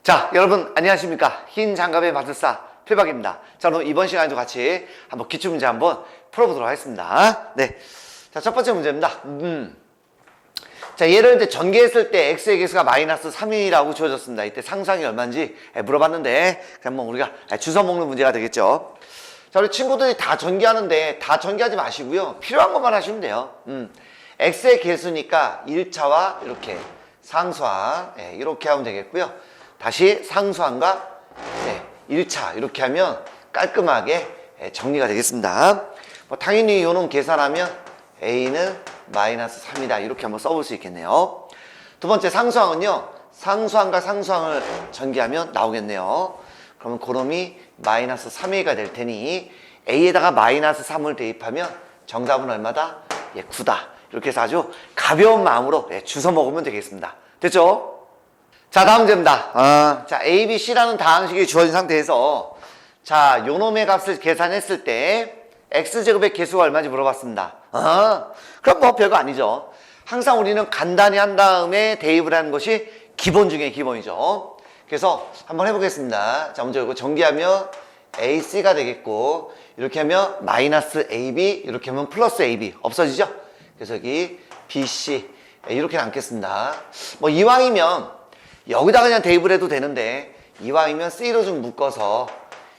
자, 여러분 안녕하십니까? 흰 장갑의 마술사 필박입니다. 자, 그럼 이번 시간에도 같이 한번 기출문제 한번 풀어보도록 하겠습니다. 네. 자, 첫 번째 문제입니다. 자, 얘를 이제 전개했을 때 x의 개수가 마이너스 3이라고 주어졌습니다. 이때 상수항이 얼마인지 물어봤는데 그냥 뭐 우리가 주워 먹는 문제가 되겠죠. 자, 우리 친구들이 다 전개하는데 다 전개하지 마시고요. 필요한 것만 하시면 돼요. x의 개수니까 1차와 이렇게 상수항 이렇게 하면 되겠고요. 다시 상수항과 1차 이렇게 하면 깔끔하게 정리가 되겠습니다. 뭐 당연히 요놈 계산하면 a는 마이너스 3이다 이렇게 한번 써볼 수 있겠네요. 두 번째 상수항은요, 상수항과 상수항을 전개하면 나오겠네요. 그러면 그놈이 마이너스 3a가 될 테니 a에다가 마이너스 3을 대입하면 정답은 얼마다? 9다. 이렇게 해서 아주 가벼운 마음으로 주워 먹으면 되겠습니다. 됐죠? 자, 다음 문제입니다. 자, A, B, C라는 다항식이 주어진 상태에서 자, 요놈의 값을 계산했을 때 x제곱의 개수가 얼마인지 물어봤습니다. 그럼 뭐 별거 아니죠. 항상 우리는 간단히 한 다음에 대입을 하는 것이 기본 중에 기본이죠. 그래서 한번 해보겠습니다. 자, 먼저 이거 전개하면 AC가 되겠고, 이렇게 하면 마이너스 AB, 이렇게 하면 플러스 AB 없어지죠? 그래서 여기 BC 이렇게 남겠습니다. 뭐 이왕이면 여기다 그냥 대입을 해도 되는데 이왕이면 C로 좀 묶어서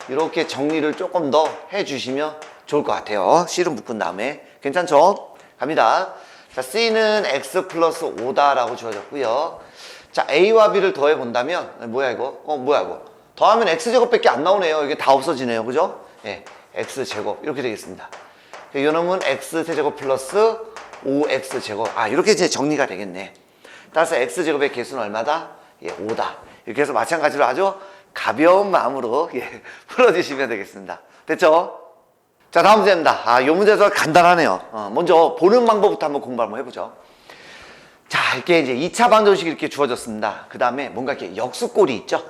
이렇게 정리를 조금 더 해주시면 좋을 것 같아요. C로 묶은 다음에. 괜찮죠? 갑니다. 자, C는 X 플러스 5다라고 주어졌고요. 자, A와 B를 더해 본다면 뭐야 이거? 뭐야 이거? 더하면 X제곱밖에 안 나오네요. 이게 다 없어지네요. 그죠? 예, X제곱 이렇게 되겠습니다. 요놈은 X세제곱 플러스 5X제곱. 이렇게 이제 정리가 되겠네. 따라서 X제곱의 개수는 얼마다? 5다. 이렇게 해서 마찬가지로 아주 가벼운 마음으로 풀어주시면 되겠습니다. 됐죠? 자, 다음 문제입니다. 요 문제도 간단하네요. 먼저 보는 방법부터 한번 공부 한번 해보죠. 자, 이렇게 이제 2차 방정식이 이렇게 주어졌습니다. 그 다음에 뭔가 이렇게 역수꼴이 있죠?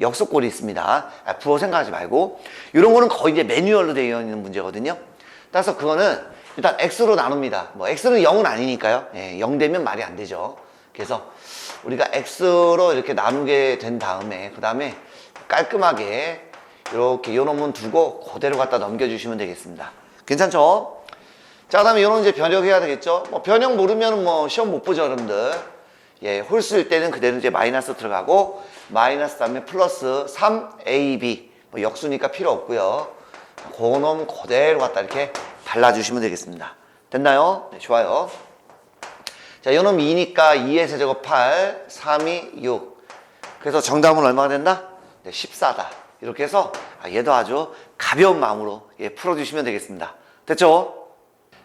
역수꼴이 있습니다. 부호 생각하지 말고. 이런 거는 거의 이제 매뉴얼로 되어 있는 문제거든요. 따라서 그거는 일단 x로 나눕니다. 뭐 x는 0은 아니니까요. 0 되면 말이 안 되죠. 그래서 우리가 x로 이렇게 나누게 된 다음에 그 다음에 깔끔하게 이렇게 요 놈은 두고 그대로 갖다 넘겨주시면 되겠습니다. 괜찮죠? 자, 그 다음에 요놈 이제 변형해야 되겠죠? 뭐 변형 모르면 뭐 시험 못 보죠, 여러분들. 홀수일 때는 그대로 이제 마이너스 들어가고 마이너스 다음에 플러스 3ab 뭐 역수니까 필요 없고요. 그놈 그대로 갖다 이렇게 발라주시면 되겠습니다. 됐나요? 네, 좋아요. 자, 요놈 2니까 2의 세제곱 8, 3이 6. 그래서 정답은 얼마가 된다? 네, 14다. 이렇게 해서 얘도 아주 가벼운 마음으로 풀어주시면 되겠습니다. 됐죠?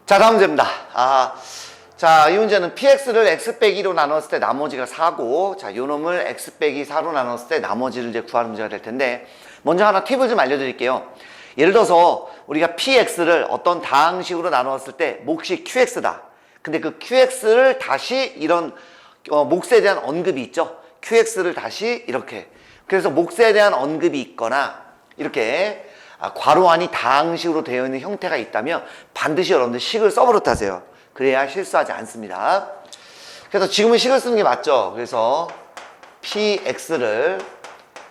자, 다음 문제입니다. 자, 이 문제는 px를 x 빼기 2로 나눴을 때 나머지가 4고, 자, 요놈을 x 빼기 4로 나눴을 때 나머지를 이제 구하는 문제가 될 텐데, 먼저 하나 팁을 좀 알려드릴게요. 예를 들어서 우리가 px를 어떤 다항식으로 나눴을 때 몫이 qx다. 근데 그 qx를 다시 이런 몫에 대한 언급이 있죠. qx를 다시 이렇게. 그래서 몫에 대한 언급이 있거나 이렇게 괄호 안이 다항식으로 되어 있는 형태가 있다면 반드시 여러분들 식을 써버릇하세요. 그래야 실수하지 않습니다. 그래서 지금은 식을 쓰는 게 맞죠. 그래서 px를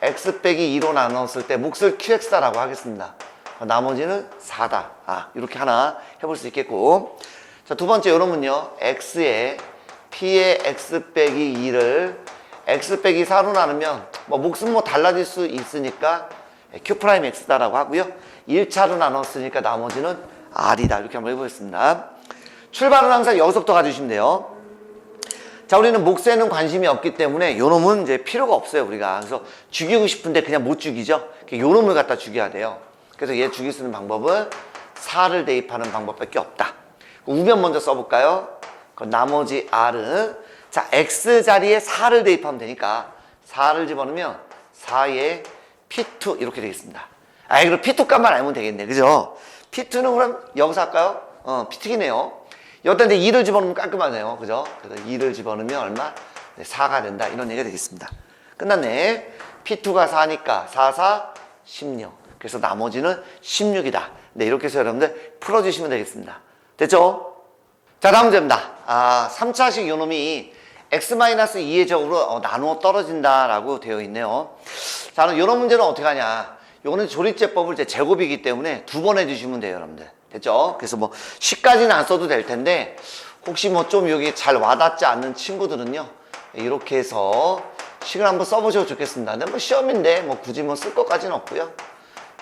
x 빼기 2로 나눴을 때 몫을 qx다라고 하겠습니다. 나머지는 4다. 이렇게 하나 해볼 수 있겠고. 자, 두 번째 요놈은요, x에 p의 x 빼기 2를 x 빼기 4로 나누면 뭐 몫은 뭐 달라질 수 있으니까 q'x다라고 하고요. 1차로 나눴으니까 나머지는 r이다. 이렇게 한번 해보겠습니다. 출발은 항상 여기서부터 가주시면 돼요. 자, 우리는 몫에는 관심이 없기 때문에 요놈은 이제 필요가 없어요, 우리가. 그래서 죽이고 싶은데 그냥 못 죽이죠. 요놈을 갖다 죽여야 돼요. 그래서 얘 죽일 수 있는 방법은 4를 대입하는 방법밖에 없다. 우변 먼저 써볼까요? 나머지 r은 자, x 자리에 4를 대입하면 되니까 4를 집어넣으면 4에 p2 이렇게 되겠습니다. 그럼 p2 값만 알면 되겠네. 그죠? p2는 그럼 여기서 할까요? p2이네요. 여기다 이제 2를 집어넣으면 깔끔하네요. 그죠? 그래서 2를 집어넣으면 얼마? 네, 4가 된다. 이런 얘기가 되겠습니다. 끝났네. p2가 4니까 4, 4, 16. 그래서 나머지는 16이다. 네, 이렇게 해서 여러분들 풀어주시면 되겠습니다. 됐죠? 자, 다음 문제입니다. 3차식 요놈이 x-2의 제곱으로 나누어 떨어진다라고 되어 있네요. 자, 그럼 이런 문제는 어떻게 하냐? 요거는 조립제법을 이제 제곱이기 때문에 두 번 해주시면 돼요, 여러분들. 됐죠? 그래서 뭐 10까지는 안 써도 될 텐데 혹시 뭐 좀 여기 잘 와닿지 않는 친구들은요, 이렇게 해서 식을 한번 써보셔도 좋겠습니다. 근데 뭐 시험인데 뭐 굳이 뭐 쓸 것까지는 없고요.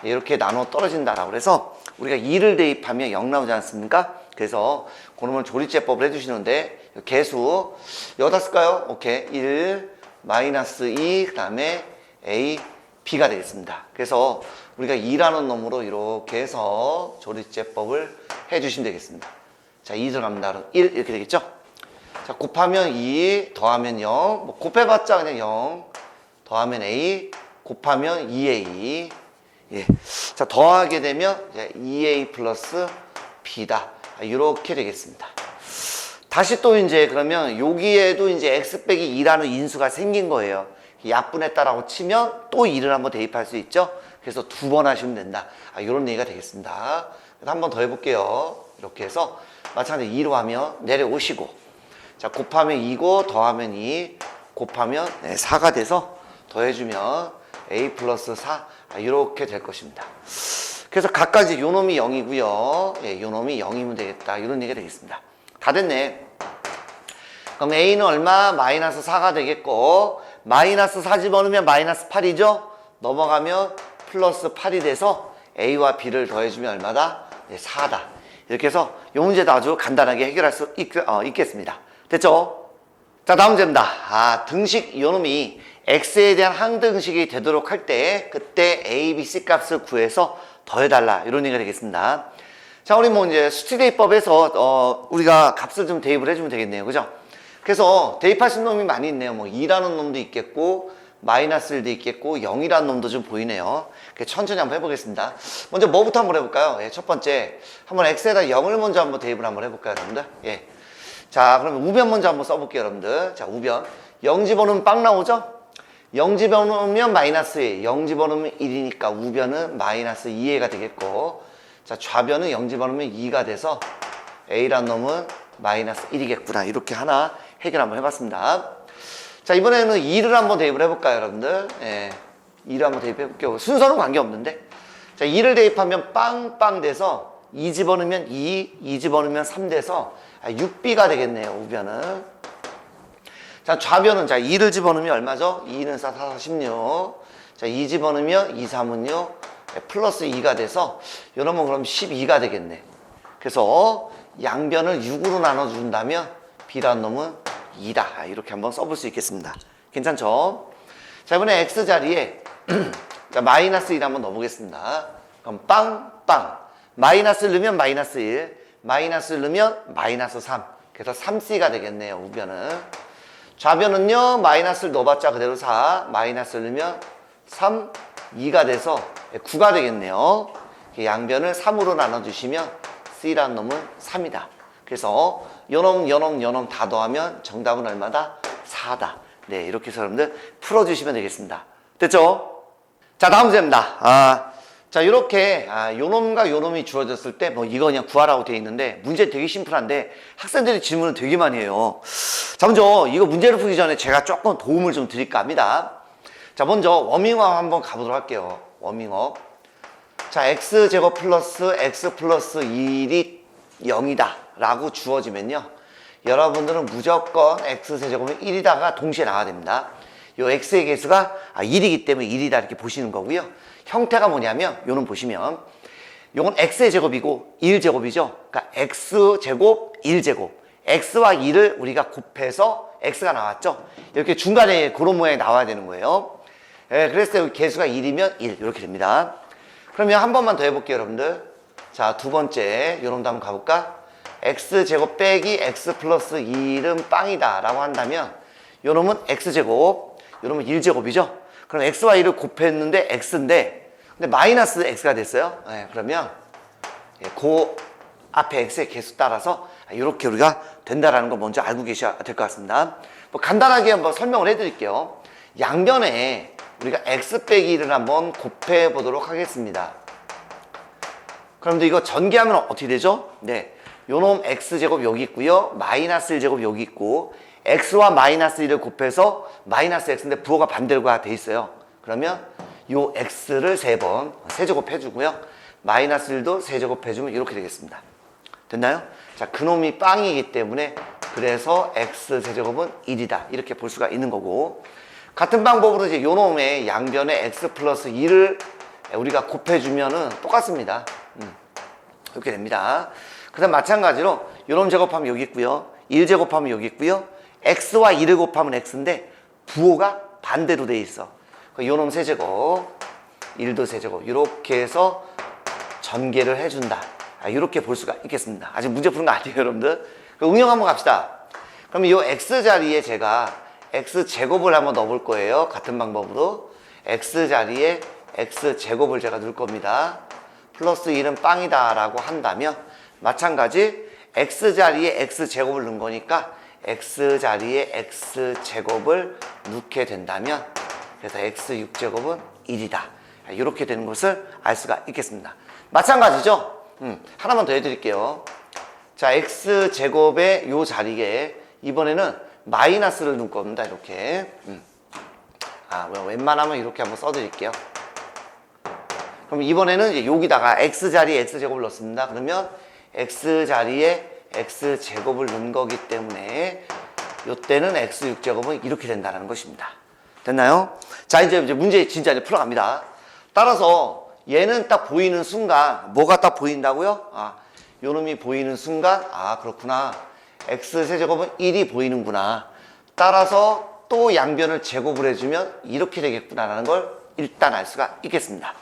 이렇게 나눠 떨어진다라고 그래서 우리가 2를 대입하면 0 나오지 않습니까? 그래서 그놈을 조립제법을 해주시는데 개수 여기다 쓸까요? 오케이. 1 마이너스 2 그 다음에 a b가 되겠습니다. 그래서 우리가 2라는 놈으로 이렇게 해서 조립제법을 해주시면 되겠습니다. 자, 2 들어갑니다. 그럼 1 이렇게 되겠죠? 자, 곱하면 2 더하면 0 뭐 곱해봤자 그냥 0 더하면 a 곱하면 2a. 예. 자, 더하게 되면 이제 2a 플러스 b다. 이렇게 되겠습니다. 다시 또 이제 그러면 여기에도 이제 x 빼기 2라는 인수가 생긴 거예요. 약분했다라고 치면 또 2를 한번 대입할 수 있죠. 그래서 두 번 하시면 된다. 이런 얘기가 되겠습니다. 한 번 더 해볼게요. 이렇게 해서 마찬가지로 2로 하면 내려오시고, 자, 곱하면 2고 더하면 2 곱하면 4가 돼서 더해주면 a 플러스 4 이렇게 될 것입니다. 그래서 각가지 요 놈이 0이고요. 예, 요 놈이 0이면 되겠다. 이런 얘기가 되겠습니다. 다 됐네. 그럼 a는 얼마? 마이너스 4가 되겠고, 마이너스 4 집어넣으면 마이너스 8이죠? 넘어가면 플러스 8이 돼서 a와 b를 더해주면 얼마다? 네, 4다. 이렇게 해서 이 문제도 아주 간단하게 해결할 수 있겠습니다. 됐죠? 자, 다음 문제입니다. 등식 요놈이 x에 대한 항등식이 되도록 할 때 그때 a, b, c 값을 구해서 더해달라. 이런 얘기가 되겠습니다. 자, 우리 뭐 이제 수치대입법에서 우리가 값을 좀 대입을 해주면 되겠네요. 그죠? 그래서 대입하신 놈이 많이 있네요. 뭐 2라는 놈도 있겠고 마이너스 1도 있겠고 0이라는 놈도 좀 보이네요. 천천히 한번 해보겠습니다. 먼저 뭐부터 한번 해볼까요? 예, 첫 번째 한번 x에다 0을 먼저 한번 대입을 한번 해볼까요, 여러분들? 예. 자, 그러면 우변 먼저 한번 써볼게요, 여러분들. 자, 우변 0 집어넣으면 빵 나오죠? 0 집어넣으면 마이너스 1, 0 집어넣으면 1이니까 우변은 마이너스 2a가 되겠고, 자, 좌변은 0 집어넣으면 2가 돼서 a란 놈은 마이너스 1이겠구나. 이렇게 하나 해결 한번 해봤습니다. 자, 이번에는 2를 한번 대입을 해볼까요, 여러분들? 예, 2를 한번 대입해볼게요. 순서는 관계없는데. 자, 2를 대입하면 빵빵 돼서 2 집어넣으면 2 집어넣으면 3 돼서 6b가 되겠네요, 우변은. 자, 좌변은 자, 2를 집어넣으면 얼마죠? 2는 4, 4, 16. 자, 2 집어넣으면 2, 3은요, 플러스 2가 돼서, 이러면 그럼 12가 되겠네. 그래서 양변을 6으로 나눠준다면 b라는 놈은 2다. 이렇게 한번 써볼 수 있겠습니다. 괜찮죠? 자, 이번에 x 자리에 자, 마이너스 1 한번 넣어보겠습니다. 그럼 빵빵. 마이너스를 넣으면 마이너스 1, 마이너스를 넣으면 마이너스 3. 그래서 3c가 되겠네요, 우변은. 좌변은요, 마이너스를 넣어봤자 그대로 4, 마이너스를 넣으면 3, 2가 돼서 9가 되겠네요. 양변을 3으로 나눠주시면 c라는 놈은 3이다. 그래서 요놈 다 더하면 정답은 얼마다? 4다. 네, 이렇게 해서 여러분들 풀어주시면 되겠습니다. 됐죠? 자, 다음 문제입니다. 자, 이렇게 요놈과 요놈이 주어졌을 때 뭐 이거 그냥 구하라고 되어 있는데 문제 되게 심플한데 학생들이 질문을 되게 많이 해요. 자, 먼저 이거 문제를 풀기 전에 제가 조금 도움을 좀 드릴까 합니다. 자, 먼저 워밍업 한번 가보도록 할게요. 워밍업. 자, x제곱 플러스 x 플러스 1이 0이다 라고 주어지면요, 여러분들은 무조건 x세제곱은 1이다가 동시에 나와야 됩니다. 요 x의 개수가 1이기 때문에 1이다 이렇게 보시는 거고요. 형태가 뭐냐면 요는 보시면 요건 x의 제곱이고 1제곱이죠. 그러니까 x제곱 1제곱, x와 2를 우리가 곱해서 x가 나왔죠. 이렇게 중간에 그런 모양이 나와야 되는 거예요. 예, 그랬을 때 개수가 1이면 1 이렇게 됩니다. 그러면 한 번만 더 해볼게요, 여러분들. 자, 두 번째 요놈도 한번 가볼까? x제곱 빼기 x 플러스 1은 빵이다 라고 한다면 요놈은 x제곱, 요놈은 1제곱이죠. 그럼 x와 1을 곱했는데 x인데 근데 마이너스 x가 됐어요. 네, 그러면 그 앞에 x의 개수 따라서 이렇게 우리가 된다라는 거 먼저 알고 계셔야 될 것 같습니다. 뭐 간단하게 한번 설명을 해드릴게요. 양변에 우리가 x 빼기 1을 한번 곱해 보도록 하겠습니다. 그럼 이거 전개하면 어떻게 되죠? 네, 요놈 x제곱 여기 있고요, 마이너스 1제곱 여기 있고 x와 마이너스 1을 곱해서 마이너스 x인데 부호가 반대로가 돼 있어요. 그러면 요 x를 3번 세제곱 해주고요. 마이너스 1도 세제곱 해주면 이렇게 되겠습니다. 됐나요? 자, 그놈이 빵이기 때문에 그래서 x 세제곱은 1이다. 이렇게 볼 수가 있는 거고, 같은 방법으로 이제 요놈의 양변에 x 플러스 2를 우리가 곱해주면은 똑같습니다. 이렇게 됩니다. 그 다음 마찬가지로 요놈 제곱하면 여기 있고요. 1 제곱하면 여기 있고요. x와 2를 곱하면 x인데 부호가 반대로 돼 있어. 요놈 세제곱, 1도 세제곱 이렇게 해서 전개를 해준다. 이렇게 볼 수가 있겠습니다. 아직 문제 푸는 거 아니에요, 여러분들. 응용 한번 갑시다. 그럼 이 x 자리에 제가 x 제곱을 한번 넣어볼 거예요. 같은 방법으로 x 자리에 x 제곱을 제가 넣을 겁니다. 플러스 1은 빵이다 라고 한다면 마찬가지 x 자리에 x 제곱을 넣은 거니까 x 자리에 x 제곱을 넣게 된다면 그래서 x 6제곱은 1이다. 이렇게 되는 것을 알 수가 있겠습니다. 마찬가지죠? 하나만 더 해드릴게요. 자, x 제곱의 요 자리에 이번에는 마이너스를 넣을 겁니다. 이렇게. 웬만하면 이렇게 한번 써드릴게요. 그럼 이번에는 이제 여기다가 x 자리에 x 제곱을 넣습니다. 그러면 x 자리에 x 제곱을 넣은 거기 때문에 요때는 x 6제곱은 이렇게 된다는 것입니다. 됐나요? 자, 이제 문제 진짜 이제 풀어갑니다. 따라서 얘는 딱 보이는 순간 뭐가 딱 보인다고요? 요놈이 보이는 순간 그렇구나. x 세제곱은 1이 보이는구나. 따라서 또 양변을 제곱을 해주면 이렇게 되겠구나라는 걸 일단 알 수가 있겠습니다.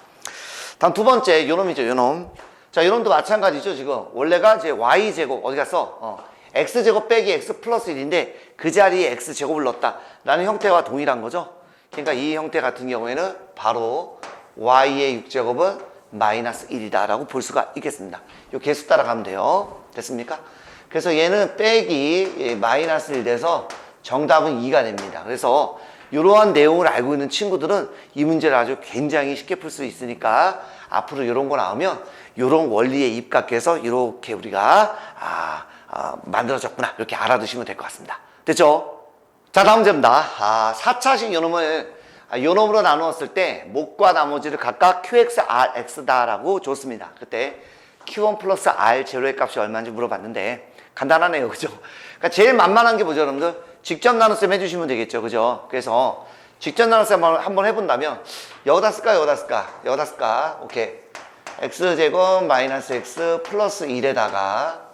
다음 두 번째 요놈이죠, 요놈. 자, 요놈도 마찬가지죠. 지금 원래가 이제 y제곱 어디 갔어? x제곱 빼기 x 플러스 1인데 그 자리에 x제곱을 넣었다 라는 형태와 동일한 거죠. 그러니까 이 형태 같은 경우에는 바로 y의 6제곱은 마이너스 1이다 라고 볼 수가 있겠습니다. 요 개수 따라가면 돼요. 됐습니까? 그래서 얘는 빼기 마이너스 1 돼서 정답은 2가 됩니다. 그래서 이러한 내용을 알고 있는 친구들은 이 문제를 아주 굉장히 쉽게 풀 수 있으니까 앞으로 이런 거 나오면 이런 원리에 입각해서 이렇게 우리가 만들어졌구나 이렇게 알아두시면 될 것 같습니다. 됐죠? 자, 다음 문제입니다. 4차식 요놈으로 나누었을 때 목과 나머지를 각각 QX, RX다 라고 줬습니다. 그때 Q1 플러스 R 제로의 값이 얼마인지 물어봤는데 간단하네요. 그죠? 그러니까 제일 만만한 게 뭐죠, 여러분들? 직접 나눗셈 해주시면 되겠죠. 그죠? 그래서 직접 나눗셈 한번 해본다면 여기다 쓸까? 여기다 쓸까? 여기다 쓸까? 오케이. X제곱 마이너스 X 플러스 1에다가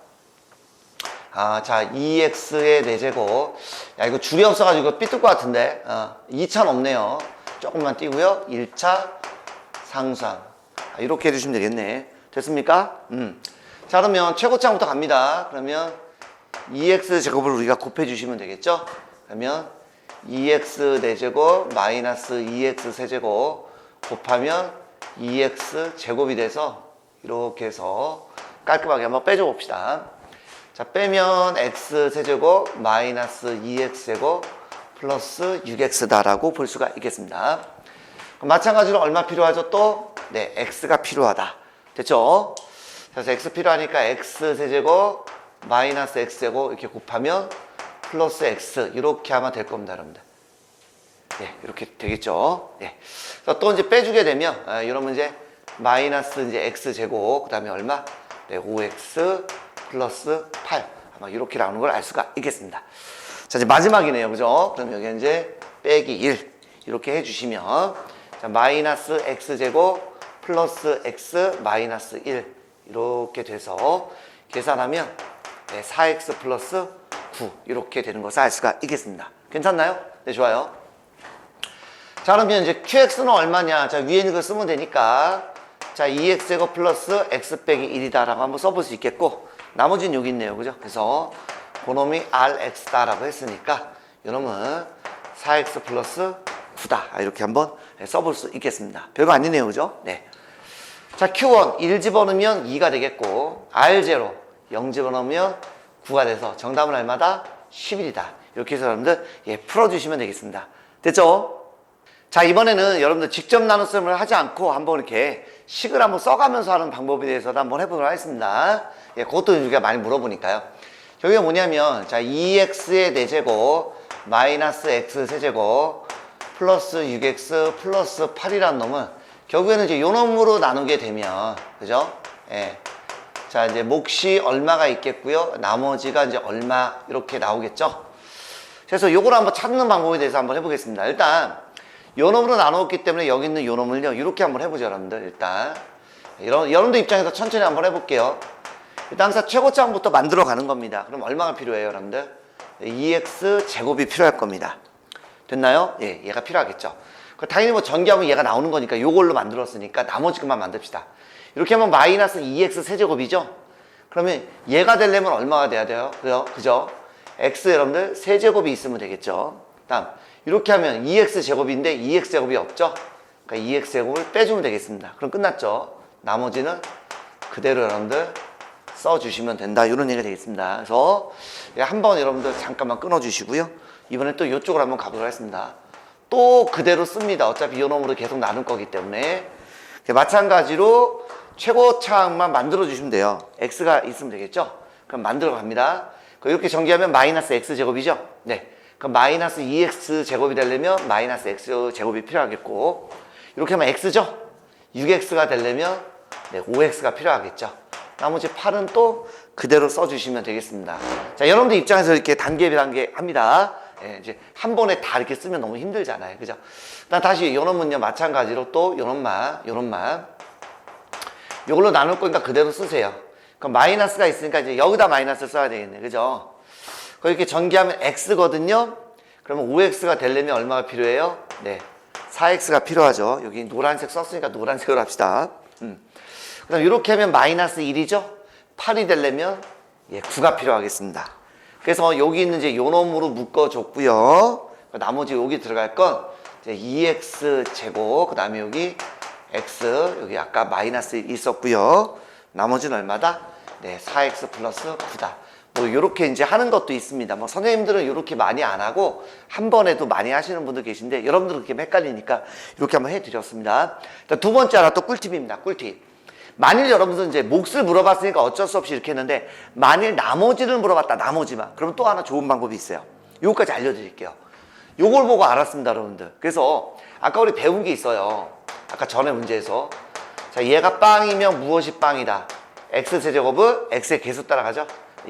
자, 2x의 4제곱. 야, 이거 줄이 없어가지고 삐뚤 것 같은데. 2차는 없네요. 조금만 띄고요. 1차 상수항. 이렇게 해주시면 되겠네. 됐습니까? 자, 그러면 최고차부터 갑니다. 그러면 2x 제곱을 우리가 곱해주시면 되겠죠? 그러면 2x 4제곱 마이너스 2x 세제곱 곱하면 2x 제곱이 돼서 이렇게 해서 깔끔하게 한번 빼줘 봅시다. 자, 빼면 x 세제곱 마이너스 2x 제곱 플러스 6x다 라고 볼 수가 있겠습니다. 그럼 마찬가지로 얼마 필요하죠? 또 네, x가 필요하다. 됐죠? 그래서 x 필요하니까 x 세제곱 마이너스 x 제곱 이렇게 곱하면 플러스 x 이렇게 하면 될 겁니다, 여러분들. 네, 이렇게 되겠죠? 네. 그래서 또 이제 빼주게 되면 이러면 이제 마이너스 이제 x 제곱 그다음에 얼마? 네, 5x 플러스 8 아마 이렇게 나오는 걸 알 수가 있겠습니다. 자, 이제 마지막이네요, 그죠? 그럼 여기 이제 빼기 1 이렇게 해주시면 자, 마이너스 x 제곱 플러스 x 마이너스 1 이렇게 돼서 계산하면 네, 4x 플러스 9 이렇게 되는 것을 알 수가 있겠습니다. 괜찮나요? 네, 좋아요. 자, 그러면 이제 qx는 얼마냐? 자, 위에 있는 거 쓰면 되니까 자, 2x제곱 플러스 x 빼기 1이다 라고 한번 써볼 수 있겠고 나머지는 여기 있네요, 그죠? 그래서 그놈이 rx다 라고 했으니까 이놈은 4x 플러스 9다 이렇게 한번 써볼 수 있겠습니다. 별거 아니네요, 그죠? 네. 자, q1 1 집어넣으면 2가 되겠고 r0 0 집어넣으면 9가 돼서 정답은 얼마다? 11이다. 이렇게 해서 여러분들 풀어주시면 되겠습니다. 됐죠? 자, 이번에는 여러분들 직접 나눗셈을 하지 않고 한번 이렇게 식을 한번 써가면서 하는 방법에 대해서도 한번 해보도록 하겠습니다. 그것도 우리가 많이 물어보니까요. 결국에 뭐냐면 자 2x의 4제곱 마이너스 x 세제곱 플러스 6x 플러스 8이라는 놈은 결국에는 이제 요 놈으로 나누게 되면 그죠? 예. 자 이제 몫이 얼마가 있겠고요. 나머지가 이제 얼마 이렇게 나오겠죠. 그래서 요걸 한번 찾는 방법에 대해서 한번 해보겠습니다. 일단 요 놈으로 나누었기 때문에 여기 있는 요 놈을요 이렇게 한번 해보죠 여러분들. 일단 여러분들 입장에서 천천히 한번 해볼게요. 일단 항상 최고차항부터 만들어 가는 겁니다. 그럼 얼마가 필요해요 여러분들? 2x 제곱이 필요할 겁니다. 됐나요? 예, 얘가 필요하겠죠. 당연히 뭐 전기하면 얘가 나오는 거니까 요걸로 만들었으니까 나머지 것만 만듭시다. 이렇게 하면 마이너스 2x 세제곱이죠? 그러면 얘가 되려면 얼마가 돼야 돼요? 그죠? x 여러분들 세제곱이 있으면 되겠죠. 다음 이렇게 하면 2x 제곱인데 2x 제곱이 없죠? 그러니까 2x 제곱을 빼주면 되겠습니다. 그럼 끝났죠? 나머지는 그대로 여러분들 써주시면 된다. 이런 얘기가 되겠습니다. 그래서 한번 여러분들 잠깐만 끊어주시고요. 이번에 또 이쪽으로 한번 가보도록 하겠습니다. 또 그대로 씁니다. 어차피 이 놈으로 계속 나눌 거기 때문에. 마찬가지로 최고차항만 만들어주시면 돼요. x가 있으면 되겠죠? 그럼 만들어 갑니다. 이렇게 전개하면 마이너스 x제곱이죠? 네. 그럼 마이너스 2x 제곱이 되려면 마이너스 x제곱이 필요하겠고, 이렇게 하면 x죠? 6x가 되려면 네, 5x가 필요하겠죠? 나머지 8은 또 그대로 써주시면 되겠습니다. 자, 여러분들 입장에서 이렇게 단계 합니다. 예, 이제 한 번에 다 이렇게 쓰면 너무 힘들잖아요. 그죠? 일단 다시 요 놈은요, 마찬가지로 또 요 놈만. 요걸로 나눌 거니까 그대로 쓰세요. 그럼 마이너스가 있으니까 이제 여기다 마이너스 써야 되겠네. 그죠? 이렇게 전개하면 x거든요? 그러면 5x가 되려면 얼마가 필요해요? 네. 4x가 필요하죠. 여기 노란색 썼으니까 노란색으로 합시다. 그 다음 이렇게 하면 마이너스 1이죠? 8이 되려면 예, 9가 필요하겠습니다. 그래서 여기 있는 이제 요 놈으로 묶어줬고요. 나머지 여기 들어갈 건 이제 2x 제곱, 그 다음에 여기 x, 여기 아까 마이너스 있었고요. 나머지는 얼마다? 네, 4x 플러스 9다. 뭐 요렇게 이제 하는 것도 있습니다. 뭐 선생님들은 요렇게 많이 안 하고 한 번에도 많이 하시는 분들 계신데 여러분들은 그렇게 헷갈리니까 이렇게 한번 해드렸습니다. 두 번째 하나 또 꿀팁입니다. 꿀팁. 만일 여러분들 이제 몫을 물어봤으니까 어쩔 수 없이 이렇게 했는데 만일 나머지를 물어봤다. 나머지만. 그러면 또 하나 좋은 방법이 있어요. 요거까지 알려드릴게요. 요걸 보고 알았습니다. 여러분들. 그래서 아까 우리 배운 게 있어요. 아까 전에 문제에서 자 얘가 빵이면 무엇이 빵이다. x세제곱을 x의 개수 따라가죠.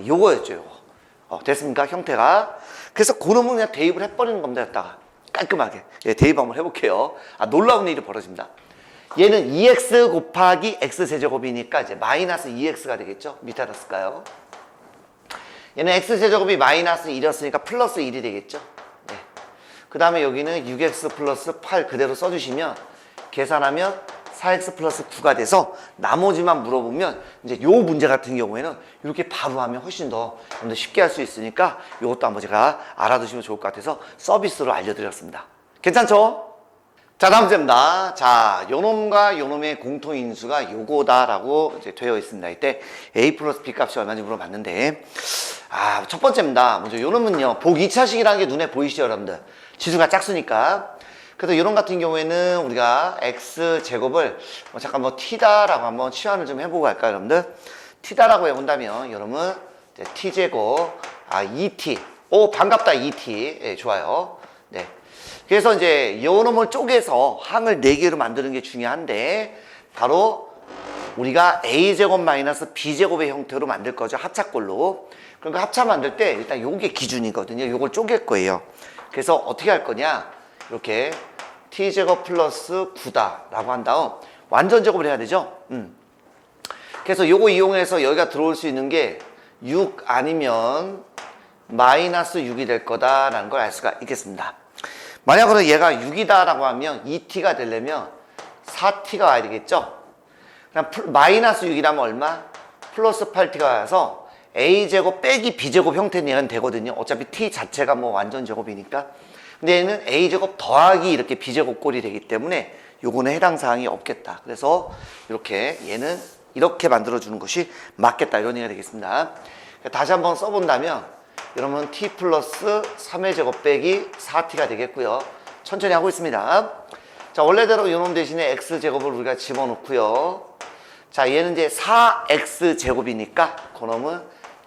요거였죠. 요거. 됐습니까? 형태가. 그래서 그 놈은 그냥 대입을 해버리는 겁니다. 여기다가 깔끔하게. 예, 대입 한번 해볼게요. 놀라운 일이 벌어집니다. 얘는 2x 곱하기 x세제곱이니까 이제 마이너스 2x가 되겠죠? 밑에다 쓸까요? 얘는 x세제곱이 마이너스 1이었으니까 플러스 1이 되겠죠? 네. 그 다음에 여기는 6x 플러스 8 그대로 써주시면 계산하면 4x 플러스 9가 돼서 나머지만 물어보면 이제 요 문제 같은 경우에는 이렇게 바로 하면 훨씬 더 쉽게 할 수 있으니까 이것도 한번 제가 알아두시면 좋을 것 같아서 서비스로 알려드렸습니다. 괜찮죠? 자, 다음 문제입니다. 자, 요놈과 요놈의 공통인수가 요거다라고 이제 되어 있습니다. 이때 a 플러스 b 값이 얼마인지 물어봤는데, 첫 번째입니다. 먼저 요놈은요, 복 2차식이라는 게 눈에 보이시죠, 여러분들? 지수가 짝수니까. 그래서 요놈 같은 경우에는 우리가 x제곱을 잠깐 t다라고 한번 치환을 좀 해보고 갈까요, 여러분들? t다라고 해본다면, 여러분, t제곱, 2t. 오, 반갑다, 2t. 예, 좋아요. 네. 그래서 이제 요 놈을 쪼개서 항을 4개로 만드는 게 중요한데 바로 우리가 a제곱 마이너스 b제곱의 형태로 만들 거죠. 합차꼴로. 그러니까 합차 만들 때 일단 요게 기준이거든요. 요걸 쪼갤 거예요. 그래서 어떻게 할 거냐. 이렇게 t제곱 플러스 9다 라고 한 다음 완전 제곱을 해야 되죠. 그래서 요거 이용해서 여기가 들어올 수 있는 게 6 아니면 마이너스 6이 될 거다라는 걸 알 수가 있겠습니다. 만약으로 얘가 6이다 라고 하면 2t가 되려면 4t가 와야 되겠죠? 그럼 마이너스 6이라면 얼마? 플러스 8t가 와서 a제곱 빼기 b제곱 형태는 되거든요. 어차피 t 자체가 뭐 완전 제곱이니까. 근데 얘는 a제곱 더하기 이렇게 b제곱 꼴이 되기 때문에 요거는 해당 사항이 없겠다. 그래서 이렇게 얘는 이렇게 만들어주는 것이 맞겠다. 이런 얘기가 되겠습니다. 다시 한번 써본다면 여러분 t 플러스 3의 제곱 빼기 4t가 되겠고요. 천천히 하고 있습니다. 자, 원래대로 요놈 대신에 x제곱을 우리가 집어넣고요. 자, 얘는 이제 4x제곱이니까 그놈은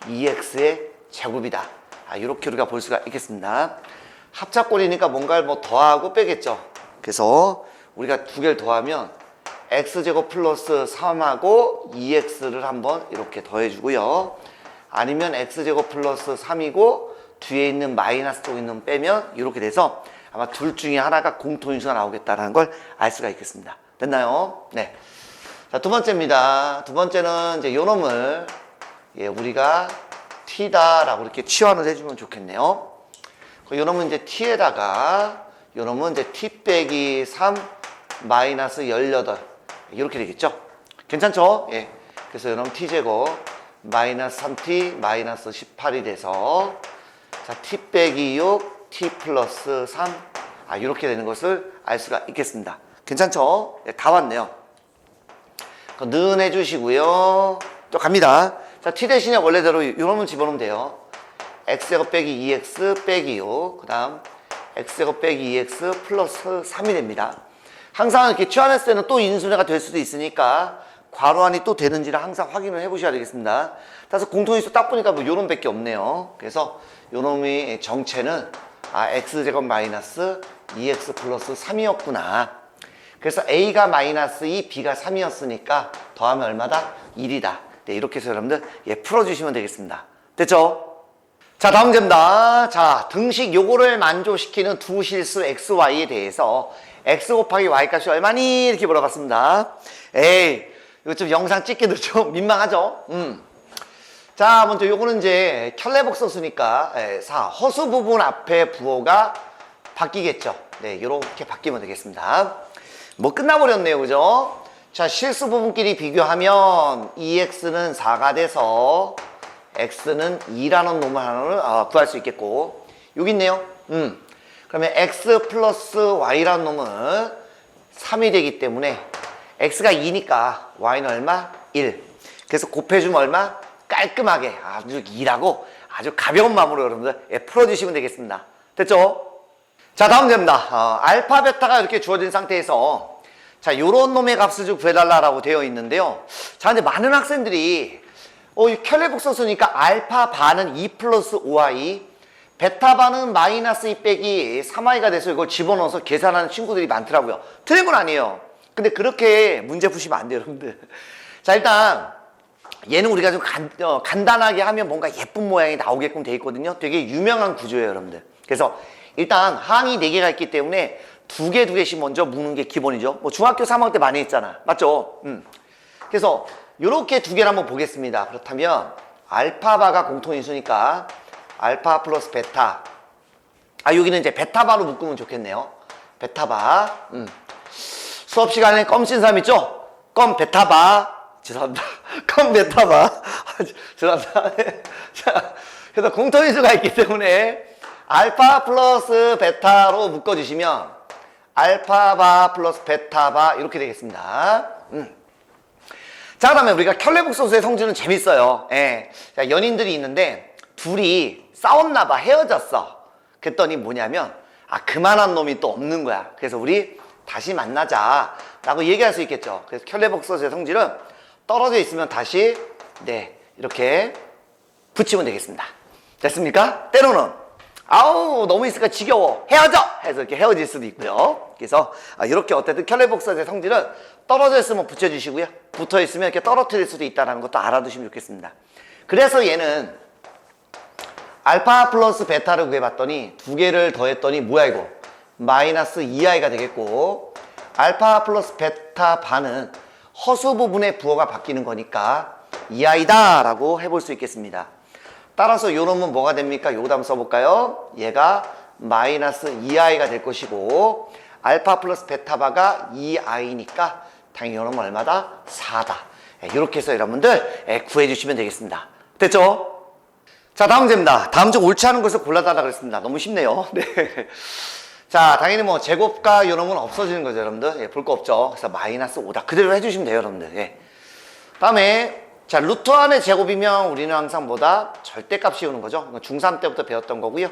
2x의 제곱이다. 이렇게 우리가 볼 수가 있겠습니다. 합작꼴이니까 뭔가를 뭐 더하고 빼겠죠. 그래서 우리가 두 개를 더하면 x제곱 플러스 3하고 2x를 한번 이렇게 더해주고요. 아니면 x제곱 플러스 3이고 뒤에 있는 마이너스 쪽에 있는 빼면 이렇게 돼서 아마 둘 중에 하나가 공통인수가 나오겠다는 걸 알 수가 있겠습니다. 됐나요? 네. 자, 두 번째입니다. 두 번째는 이제 요 놈을 우리가 t다라고 이렇게 치환을 해주면 좋겠네요. 요 놈은 이제 t에다가 요 놈은 이제 t 빼기 3 마이너스 18 이렇게 되겠죠? 괜찮죠? 예. 그래서 요 놈 t제곱 마이너스 3t 마이너스 18이 돼서 자, t 빼기 6 t 플러스 3 이렇게 되는 것을 알 수가 있겠습니다. 괜찮죠? 예, 다 왔네요. 는 해주시고요. 또 갑니다. 자, t 대신에 원래대로 요놈을 집어넣으면 돼요. x제곱 빼기 2x 빼기 6, 그 다음 x제곱 빼기 2x 플러스 3이 됩니다. 항상 이렇게 치환했을 때는 또 인수분해가 될 수도 있으니까 괄호 안이 또 되는지를 항상 확인을 해 보셔야 되겠습니다. 그래서 공통인수 딱 보니까 뭐 요놈 밖에 없네요. 그래서 요놈의 정체는 x제곱 마이너스 2x 플러스 3이었구나. 그래서 a가 마이너스 2, b가 3이었으니까 더하면 얼마다? 1이다. 네, 이렇게 해서 여러분들 풀어주시면 되겠습니다. 됐죠? 자, 다음 문제입니다. 자, 등식 요거를 만족시키는 두 실수 xy에 대해서 x 곱하기 y 값이 얼마니? 이렇게 물어봤습니다. 에이, 이거 좀 영상 찍기도 좀 민망하죠? 자, 먼저 요거는 이제 켤레복소수니까 허수 부분 앞에 부호가 바뀌겠죠. 네, 요렇게 바뀌면 되겠습니다. 뭐 끝나버렸네요, 그죠? 자, 실수 부분끼리 비교하면 2x는 4가 돼서 x는 2라는 놈을 하나를 구할 수 있겠고, 여기 있네요. 그러면 x 플러스 y라는 놈은 3이 되기 때문에 x가 2니까 y는 얼마? 1. 그래서 곱해주면 얼마? 깔끔하게 아주 2라고 아주 가벼운 마음으로 여러분들 풀어주시면 되겠습니다. 됐죠? 자, 다음 문제입니다. 알파, 베타가 이렇게 주어진 상태에서 자, 요런 놈의 값을 좀 구해달라고 되어 있는데요. 자, 근데 많은 학생들이 이 켤레복소수니까 알파 바는 2 플러스 5y, 베타 바는 마이너스 2 빼기 3y가 돼서 이걸 집어넣어서 계산하는 친구들이 많더라고요. 틀린 건 아니에요. 근데 그렇게 문제 푸시면 안 돼요, 여러분들. 자, 일단 얘는 우리가 좀 간단하게 하면 뭔가 예쁜 모양이 나오게끔 돼 있거든요. 되게 유명한 구조예요, 여러분들. 그래서 일단 항이 4개가 있기 때문에 두 개씩 먼저 묶는 게 기본이죠. 뭐 중학교 3학년 때 많이 했잖아. 맞죠? 그래서 요렇게 두 개를 한번 보겠습니다. 그렇다면 알파바가 공통인수니까 알파 플러스 베타. 여기는 이제 베타바로 묶으면 좋겠네요. 베타바. 수업 시간에 껌 쓴 사람 있죠? 껌 베타바. 죄송합니다. 껌 베타바. 죄송합니다. 자, 그래서 공통인수가 있기 때문에 알파 플러스 베타로 묶어주시면 알파바 플러스 베타바 이렇게 되겠습니다. 자, 그 다음에 우리가 켤레복소수의 성질은 재밌어요. 예. 자, 연인들이 있는데 둘이 싸웠나봐, 헤어졌어. 그랬더니 뭐냐면 그만한 놈이 또 없는 거야. 그래서 우리 다시 만나자 라고 얘기할 수 있겠죠. 그래서 켤레복소수의 성질은 떨어져 있으면 다시 이렇게 붙이면 되겠습니다. 됐습니까? 때로는 너무 있으니까 지겨워, 헤어져! 해서 이렇게 헤어질 수도 있고요. 그래서 이렇게 어쨌든 켤레복소수의 성질은 떨어져 있으면 붙여주시고요. 붙어 있으면 이렇게 떨어뜨릴 수도 있다는 것도 알아두시면 좋겠습니다. 그래서 얘는 알파 플러스 베타를 구해봤더니 두 개를 더했더니 뭐야 이거? 마이너스 2i가 되겠고, 알파 플러스 베타 반은 허수 부분의 부호가 바뀌는 거니까 2i다 라고 해볼 수 있겠습니다. 따라서 요 놈은 뭐가 됩니까? 요거 한번 써볼까요? 얘가 마이너스 2i가 될 것이고, 알파 플러스 베타바가 2i니까 당연히 요 놈은 얼마다? 4다. 이렇게 해서 여러분들 구해주시면 되겠습니다. 됐죠? 자, 다음 문제입니다. 다음 중 옳지 않은 것을 골라달라 그랬습니다. 너무 쉽네요. 네. 자, 당연히 뭐 제곱과 요 놈은 없어지는 거죠, 여러분들. 볼 거 없죠. 그래서 마이너스 5다. 그대로 해주시면 돼요, 여러분들. 다음에 자, 루트 안의 제곱이면 우리는 항상 뭐다? 절대값이 오는 거죠. 중3 때부터 배웠던 거고요.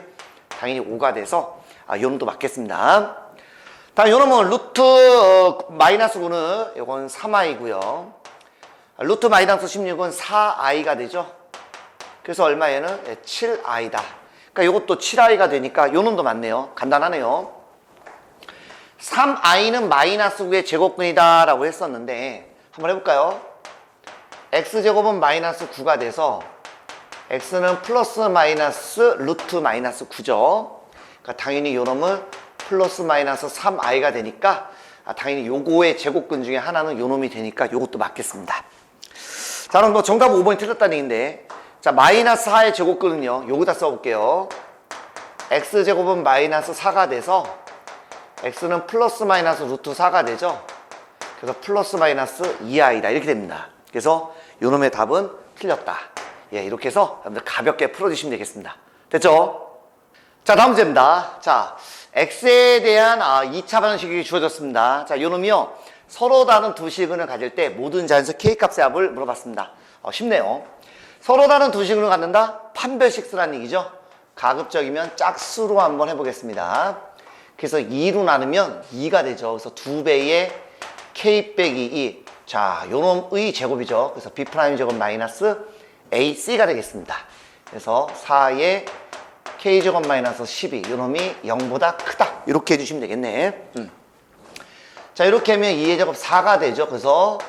당연히 5가 돼서 요놈도 맞겠습니다. 다음 요놈은 루트 마이너스 9는 요건 3i고요. 루트 마이너스 16은 4i가 되죠. 그래서 얼마 얘는? 7i다. 그러니까 이것도 7i가 되니까 요 놈도 맞네요. 간단하네요. 3i는 마이너스 9의 제곱근이다 라고 했었는데 한번 해볼까요? x제곱은 마이너스 9가 돼서 x는 플러스 마이너스 루트 마이너스 9죠. 그러니까 당연히 요 놈은 플러스 마이너스 3i가 되니까 당연히 요거의 제곱근 중에 하나는 요 놈이 되니까 요것도 맞겠습니다. 자, 그럼 뭐 정답 5번이 틀렸다는 얘기인데, 자, 마이너스 4의 제곱근은요, 여기다 써볼게요. x제곱은 마이너스 4가 돼서 x는 플러스 마이너스 루트 4가 되죠. 그래서 플러스 마이너스 2i다 이렇게 됩니다. 그래서 요 놈의 답은 틀렸다. 예, 이렇게 해서 여러분들 가볍게 풀어주시면 되겠습니다. 됐죠? 자, 다음 문제입니다. 자, x에 대한 2차 방정식이 주어졌습니다. 자, 요 놈이요, 서로 다른 두 식을 가질 때 모든 자연수 k값의 합을 물어봤습니다. 쉽네요. 서로 다른 두 식을 갖는다? 판별식 쓰라는 얘기죠. 가급적이면 짝수로 한번 해보겠습니다. 그래서 2로 나누면 2가 되죠. 그래서 2배의 k 빼기 2. 자, 요 놈의 제곱이죠. 그래서 b' 제곱 마이너스 ac가 되겠습니다. 그래서 4의 k제곱 마이너스 12. 요 놈이 0보다 크다. 이렇게 해주시면 되겠네. 자, 이렇게 하면 2의 제곱 4가 되죠. 그래서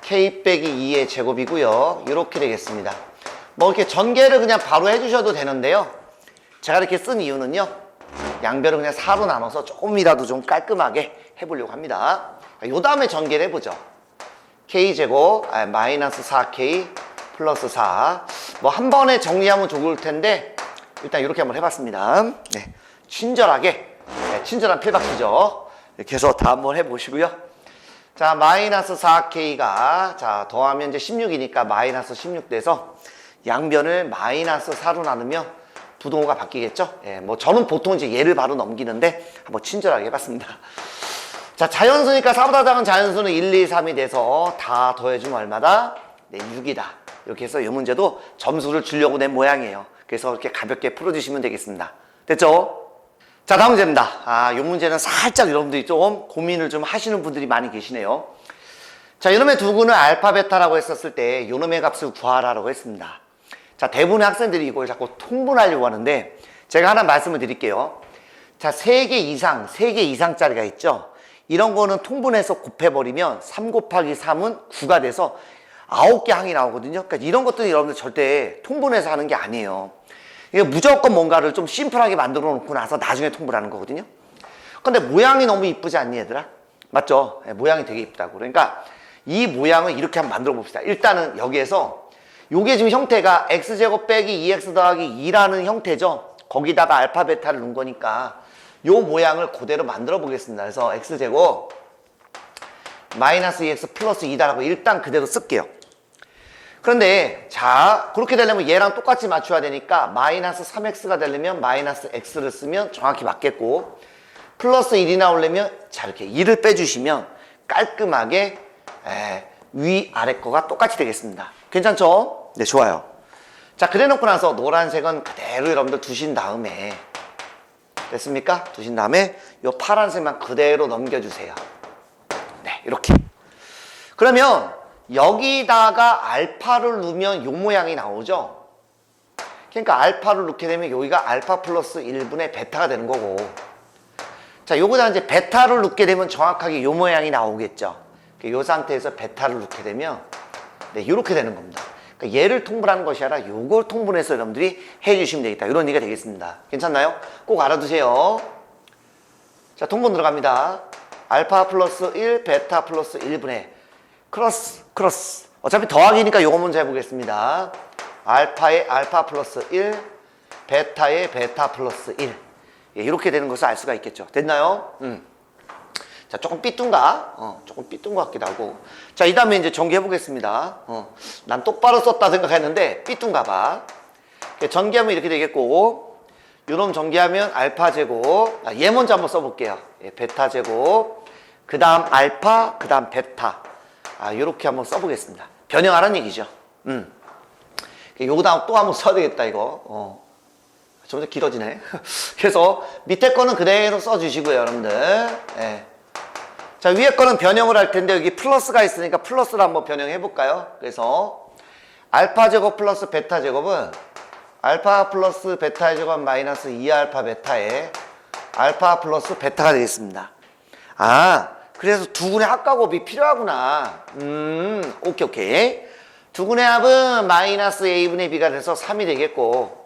k 빼기 2의 제곱이고요. 이렇게 되겠습니다. 뭐 이렇게 전개를 그냥 바로 해주셔도 되는데요. 제가 이렇게 쓴 이유는요, 양변을 그냥 4로 나눠서 조금이라도 좀 깔끔하게 해보려고 합니다. 요 다음에 전개를 해보죠. k제곱 마이너스 4k 플러스 4. 뭐 한 번에 정리하면 좋을 텐데 일단 이렇게 한번 해봤습니다. 네, 친절하게, 친절한 필박이죠. 이렇게 해서 다 한번 해보시고요. 자, 마이너스 4k가 자 더하면 이제 16이니까 마이너스 16 돼서 양변을 마이너스 4로 나누면 부동호가 바뀌겠죠. 예, 뭐 저는 보통 이제 얘를 바로 넘기는데 한번 친절하게 해봤습니다. 자, 자연수니까 4보다 작은 자연수는 1, 2, 3이 돼서 다 더해주면 얼마다? 네, 6이다. 이렇게 해서 이 문제도 점수를 주려고 낸 모양이에요. 그래서 이렇게 가볍게 풀어주시면 되겠습니다. 됐죠? 자, 다음 문제입니다. 이 문제는 살짝 여러분들이 좀 고민을 좀 하시는 분들이 많이 계시네요. 자, 이놈의 두근을 알파, 베타라고 했었을 때 이놈의 값을 구하라고 했습니다. 자, 대부분의 학생들이 이걸 자꾸 통분하려고 하는데 제가 하나 말씀을 드릴게요. 자, 3개 이상짜리가 있죠. 이런 거는 통분해서 곱해버리면 3 곱하기 3은 9가 돼서 9개 항이 나오거든요. 그러니까 이런 것들은 여러분들 절대 통분해서 하는 게 아니에요. 이게 무조건 뭔가를 좀 심플하게 만들어 놓고 나서 나중에 통분하는 거거든요. 근데 모양이 너무 이쁘지 않니, 얘들아? 맞죠? 네, 모양이 되게 이쁘다고. 그러니까 이 모양을 이렇게 한번 만들어 봅시다. 일단은 여기에서 요게 지금 형태가 x제곱 빼기 2x 더하기 2라는 형태죠. 거기다가 알파, 베타를 넣은 거니까 요 모양을 그대로 만들어 보겠습니다. 그래서 x제곱 마이너스 2x 플러스 2다라고 일단 그대로 쓸게요. 그런데 자, 그렇게 되려면 얘랑 똑같이 맞춰야 되니까 마이너스 3x가 되려면 마이너스 x를 쓰면 정확히 맞겠고, 플러스 1이 나오려면 자, 이렇게 2를 빼주시면 깔끔하게 위아래 거가 똑같이 되겠습니다. 괜찮죠? 네, 좋아요. 자, 그래 놓고 나서 노란색은 그대로 여러분들 두신 다음에, 됐습니까? 두신 다음에 요 파란색만 그대로 넘겨주세요. 네, 이렇게. 그러면 여기다가 알파를 넣으면 요 모양이 나오죠? 그러니까 알파를 넣게 되면 여기가 알파 플러스 1분의 베타가 되는 거고, 자, 요거다 이제 베타를 넣게 되면 정확하게 요 모양이 나오겠죠? 요 상태에서 베타를 넣게 되면 네, 요렇게 되는 겁니다. 그러니까 얘를 통분하는 것이 아니라 요걸 통분해서 여러분들이 해주시면 되겠다. 이런 얘기가 되겠습니다. 괜찮나요? 꼭 알아두세요. 자, 통분 들어갑니다. 알파 플러스 1, 베타 플러스 1분의 크로스. 어차피 더하기니까 요거 먼저 해보겠습니다. 알파의 알파 플러스 1, 베타의 베타 플러스 1. 예, 이렇게 되는 것을 알 수가 있겠죠. 됐나요? 자, 조금 삐뚤가? 조금 삐뚤은 것 같기도 하고. 자, 이 다음에 이제 전개해보겠습니다. 난 똑바로 썼다 생각했는데 삐뚤가 봐. 전개하면 이렇게 되겠고, 요놈 전개하면 알파 제곱. 얘 먼저 한번 써볼게요. 예, 베타 제곱. 그 다음 알파, 그 다음 베타. 요렇게 한번 써보겠습니다. 변형하라는 얘기죠. 요거 다음 또 한번 써야 되겠다, 이거. 좀 더 길어지네. 그래서 밑에 거는 그대로 써주시고요, 여러분들. 예. 자, 위에 거는 변형을 할 텐데 여기 플러스가 있으니까 플러스로 한번 변형해 볼까요? 그래서 알파 제곱 플러스 베타 제곱은 알파 플러스 베타의 제곱 마이너스 2알파 베타에 알파 플러스 베타가 되겠습니다. 아, 그래서 두근의 합과 곱이 필요하구나. 오케이. 두근의 합은 마이너스 a분의 b가 돼서 3이 되겠고,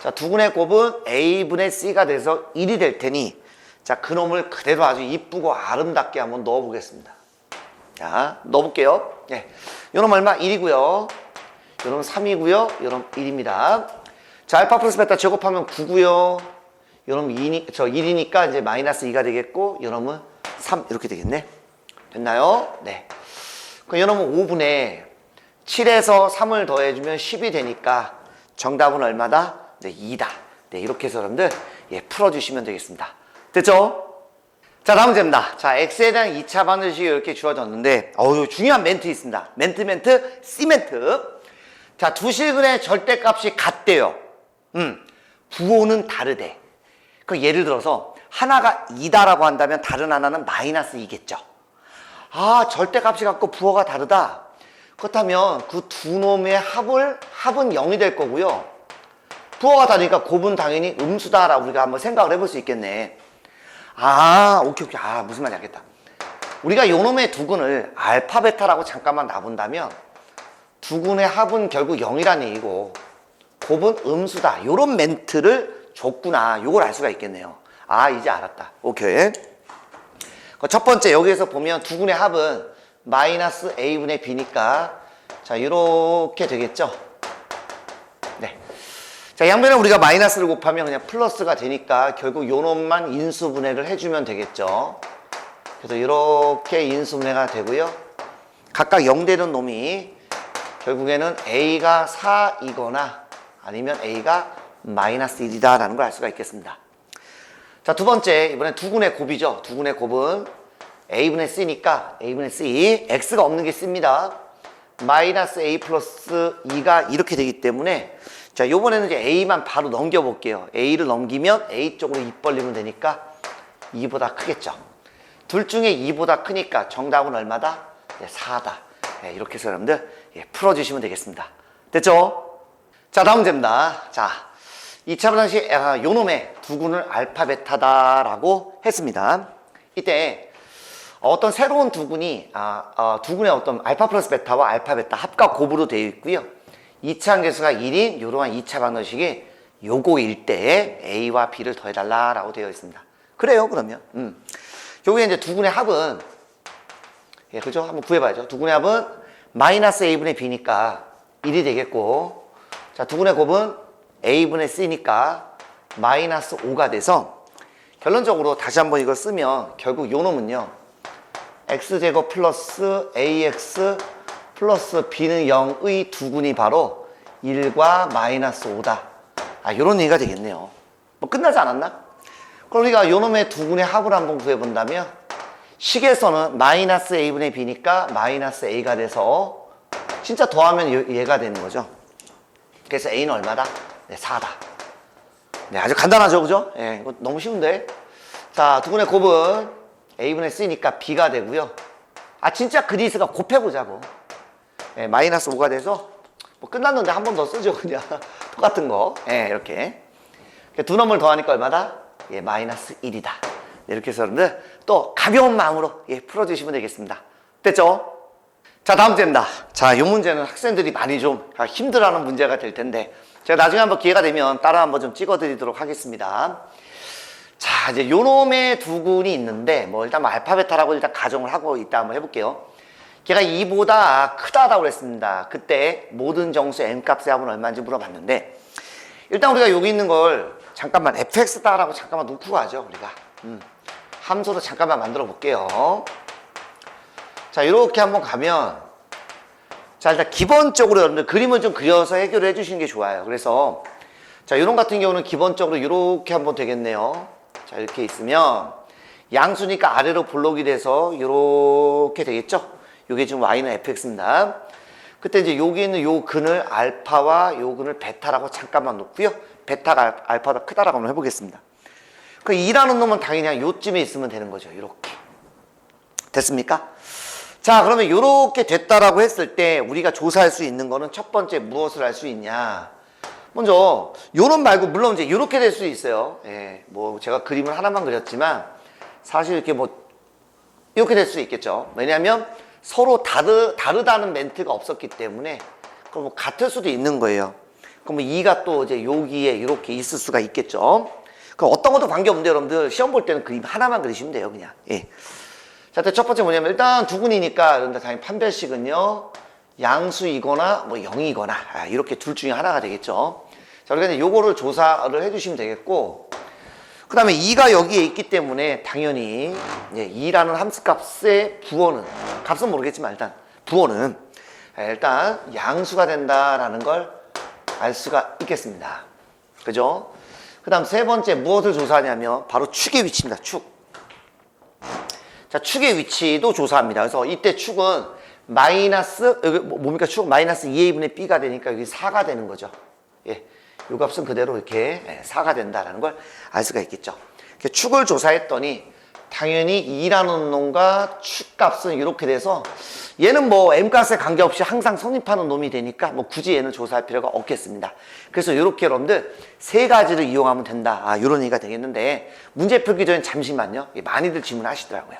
자, 두근의 곱은 a분의 c가 돼서 1이 될 테니, 자, 그놈을 그대로 아주 이쁘고 아름답게 한번 넣어보겠습니다. 자, 넣어볼게요. 예. 요놈 얼마? 1이고요. 요놈 3이고요. 요놈 1입니다. 자, 알파 플러스 베타 제곱하면 9고요. 요놈 1이니까 이제 마이너스 2가 되겠고, 요놈은 3 이렇게 되겠네. 됐나요? 네. 그럼 요놈은 5분의 7에서 3을 더해주면 10이 되니까 정답은 얼마다? 네, 2다. 네, 이렇게 해서 여러분들 예, 풀어주시면 되겠습니다. 됐죠? 자, 다음 문제입니다. 자, x에 대한 2차 방정식이 이렇게 주어졌는데, 중요한 멘트 있습니다. 멘트, C멘트. 자, 두 실근의 절대값이 같대요. 부호는 다르대. 그 예를 들어서 하나가 2다라고 한다면 다른 하나는 마이너스 2겠죠. 아, 절대값이 같고 부호가 다르다. 그렇다면 그 두 놈의 합은 0이 될 거고요. 부호가 다르니까 곱은 당연히 음수다라고 우리가 한번 생각을 해볼 수 있겠네. 아, 오케이. 아, 무슨 말인지 알겠다. 우리가 요 놈의 두근을 알파 베타라고 잠깐만 놔본다면 두근의 합은 결국 0이라는 얘기고 곱은 음수다. 요런 멘트를 줬구나. 요걸 알 수가 있겠네요. 아, 이제 알았다. 오케이. 첫 번째 여기에서 보면 두근의 합은 마이너스 a분의 b니까 자, 요렇게 되겠죠. 네. 자, 양변에 우리가 마이너스를 곱하면 그냥 플러스가 되니까 결국 요 놈만 인수분해를 해주면 되겠죠. 그래서 이렇게 인수분해가 되고요. 각각 0 되는 놈이 결국에는 a가 4이거나 아니면 a가 마이너스 1이다 라는 걸 알 수가 있겠습니다. 자, 두 번째 이번엔 두근의 곱이죠. 두근의 곱은 a분의 c니까 a분의 c, x가 없는 게 c입니다. 마이너스 a 플러스 2가 이렇게 되기 때문에 자, 요번에는 이제 a만 바로 넘겨볼게요. a를 넘기면 a 쪽으로 입 벌리면 되니까 2보다 크겠죠. 둘 중에 2보다 크니까 정답은 얼마다? 네, 4다. 네, 이렇게 해서 여러분들 예, 풀어주시면 되겠습니다. 됐죠? 자, 다음 문제입니다. 자, 2차 방정식 요 놈의 두근을 알파 베타다라고 했습니다. 이때 어떤 새로운 두근이 두근의 어떤 알파 플러스 베타와 알파 베타 합과 곱으로 되어 있고요. 2차 함계수가 1인 이러한 2차 방정식이 요거일 때 a와 b를 더해달라라고 되어 있습니다. 그래요, 그러면. 여기에 이제 두근의 합은 예, 그죠? 한번 구해봐야죠. 두근의 합은 마이너스 a분의 b니까 1이 되겠고, 자, 두근의 곱은 a분의 c니까 마이너스 5가 돼서 결론적으로 다시 한번 이걸 쓰면 결국 요 놈은요 x제곱 플러스 ax 플러스 b는 0의 두근이 바로 1과 마이너스 5다. 아, 요런 얘기가 되겠네요. 뭐 끝나지 않았나? 그럼 우리가 요 놈의 두근의 합을 한번 구해본다면 식에서는 마이너스 a분의 b니까 마이너스 a가 돼서 진짜 더하면 얘가 되는 거죠. 그래서 a는 얼마다? 네, 4다. 네, 아주 간단하죠, 그죠? 예, 이거 너무 쉬운데. 자, 두근의 곱은 a분의 c니까 b가 되고요. 아, 진짜 그리스가 곱해보자고. 예, 마이너스 5가 돼서 뭐 끝났는데 한 번 더 쓰죠, 그냥. 똑같은 거. 예, 이렇게. 두 놈을 더하니까 얼마다? 예, 마이너스 1이다. 네, 이렇게 해서 여러분들 또 가벼운 마음으로 예, 풀어주시면 되겠습니다. 됐죠? 자, 다음 문제입니다. 자, 이 문제는 학생들이 많이 좀 힘들어하는 문제가 될 텐데 제가 나중에 한번 기회가 되면 따라 한번 좀 찍어드리도록 하겠습니다. 자, 이제 요 놈의 두근이 있는데 뭐 일단 뭐 알파베타라고 일단 가정을 하고 이따 한번 해볼게요. 걔가 2보다 크다라고 그랬습니다. 그때 모든 정수 n값의 합은 얼마인지 물어봤는데 일단 우리가 여기 있는 걸 잠깐만 fx다라고 잠깐만 놓고 가죠, 우리가. 함수로 잠깐만 만들어 볼게요. 자, 이렇게 한번 가면 자, 일단 기본적으로 여러분들 그림을 좀 그려서 해결을 해주시는 게 좋아요. 그래서 자, 이런 같은 경우는 기본적으로 이렇게 한번 되겠네요. 자, 이렇게 있으면 양수니까 아래로 볼록이 돼서 이렇게 되겠죠. 요게 지금 y는 fx입니다. 그때 이제 여기 있는 요 근을 알파와 요 근을 베타라고 잠깐만 놓고요. 베타가 알파보다 크다라고 한번 해보겠습니다. 그 2라는 놈은 당연히 그냥 요쯤에 있으면 되는 거죠. 이렇게. 됐습니까? 자, 그러면 이렇게 됐다라고 했을 때 우리가 조사할 수 있는 거는 첫 번째 무엇을 할 수 있냐? 먼저 요런 말고 물론 이제 이렇게 될 수 있어요. 예, 뭐 제가 그림을 하나만 그렸지만 사실 이렇게 뭐 이렇게 될 수 있겠죠. 왜냐하면 서로 다르다는 멘트가 없었기 때문에 그럼 뭐 같을 수도 있는 거예요. 그럼 2가 또 이제 여기에 이렇게 있을 수가 있겠죠. 그럼 어떤 것도 관계없는데 여러분들 시험 볼 때는 그림 하나만 그리시면 돼요, 그냥. 예. 자, 첫 번째 뭐냐면 일단 두근이니까 여러분들 당연히 판별식은요 양수이거나 뭐 0이거나 이렇게 둘 중에 하나가 되겠죠. 자, 우리가 이제 요거를 조사를 해주시면 되겠고, 그 다음에 2가 여기에 있기 때문에 당연히 2라는 함수값의 부호는, 값은 모르겠지만 일단 부호는 일단 양수가 된다라는 걸 알 수가 있겠습니다. 그죠? 그 다음 세 번째 무엇을 조사하냐면 바로 축의 위치입니다. 축. 자, 축의 위치도 조사합니다. 그래서 이때 축은 마이너스, 여기 뭡니까? 축 마이너스 2a분의 b가 되니까 여기 4가 되는 거죠. 예. 요 값은 그대로 이렇게 4가 된다라는 걸 알 수가 있겠죠. 축을 조사했더니 당연히 2라는 놈과 축값은 이렇게 돼서 얘는 뭐 m값에 관계없이 항상 성립하는 놈이 되니까 뭐 굳이 얘는 조사할 필요가 없겠습니다. 그래서 이렇게 여러분들 세 가지를 이용하면 된다. 이런 얘기가 되겠는데 문제 풀기 전에 잠시만요. 많이들 질문하시더라고요.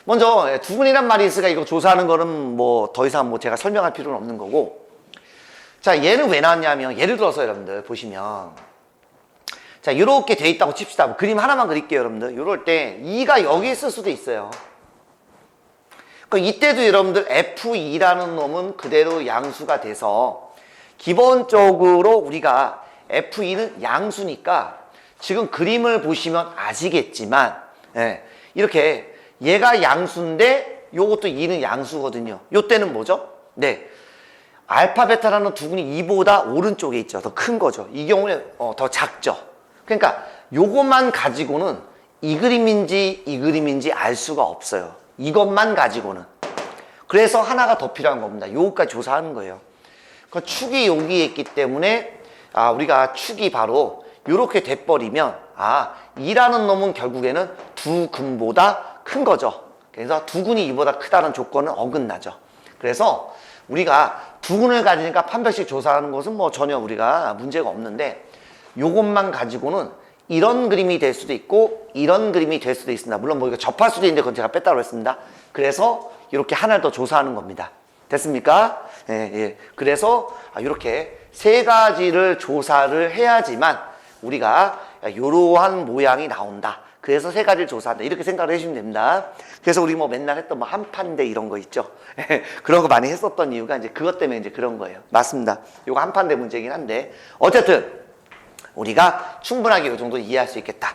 먼저 두근이란 말이 있으니까 이거 조사하는 거는 뭐 더 이상 뭐 제가 설명할 필요는 없는 거고, 자, 얘는 왜 나왔냐면 예를 들어서 여러분들 보시면 자, 이렇게 돼 있다고 칩시다. 그림 하나만 그릴게요, 여러분들. 이럴 때 2가 여기 있을 수도 있어요. 이때도 여러분들 F2라는 놈은 그대로 양수가 돼서 기본적으로 우리가 F2는 양수니까 지금 그림을 보시면 아시겠지만 이렇게 얘가 양수인데 요것도 2는 양수거든요. 요때는 뭐죠? 네, 알파 베타라는 두근이 2보다 오른쪽에 있죠. 더 큰 거죠. 이 경우는 더 작죠. 그러니까 요것만 가지고는 이 그림인지 이 그림인지 알 수가 없어요. 이것만 가지고는. 그래서 하나가 더 필요한 겁니다. 요것까지 조사하는 거예요. 그 축이 여기에 있기 때문에 우리가 축이 바로 요렇게 돼버리면 2라는 놈은 결국에는 두 근보다 큰 거죠. 그래서 두근이 2보다 크다는 조건은 어긋나죠. 그래서 우리가 두근을 가지니까 판별식 조사하는 것은 뭐 전혀 우리가 문제가 없는데 요것만 가지고는 이런 그림이 될 수도 있고 이런 그림이 될 수도 있습니다. 물론 뭐 이거 접할 수도 있는데 그건 제가 뺐다고 했습니다. 그래서 이렇게 하나를 더 조사하는 겁니다. 됐습니까? 예. 그래서 이렇게 세 가지를 조사를 해야지만 우리가 이러한 모양이 나온다. 그래서 세 가지를 조사한다. 이렇게 생각을 해주시면 됩니다. 그래서 우리 뭐 맨날 했던 뭐 한판대 이런 거 있죠. 그런 거 많이 했었던 이유가 이제 그것 때문에 이제 그런 거예요. 맞습니다. 이거 한판대 문제긴 한데 어쨌든 우리가 충분하게 이 정도 이해할 수 있겠다.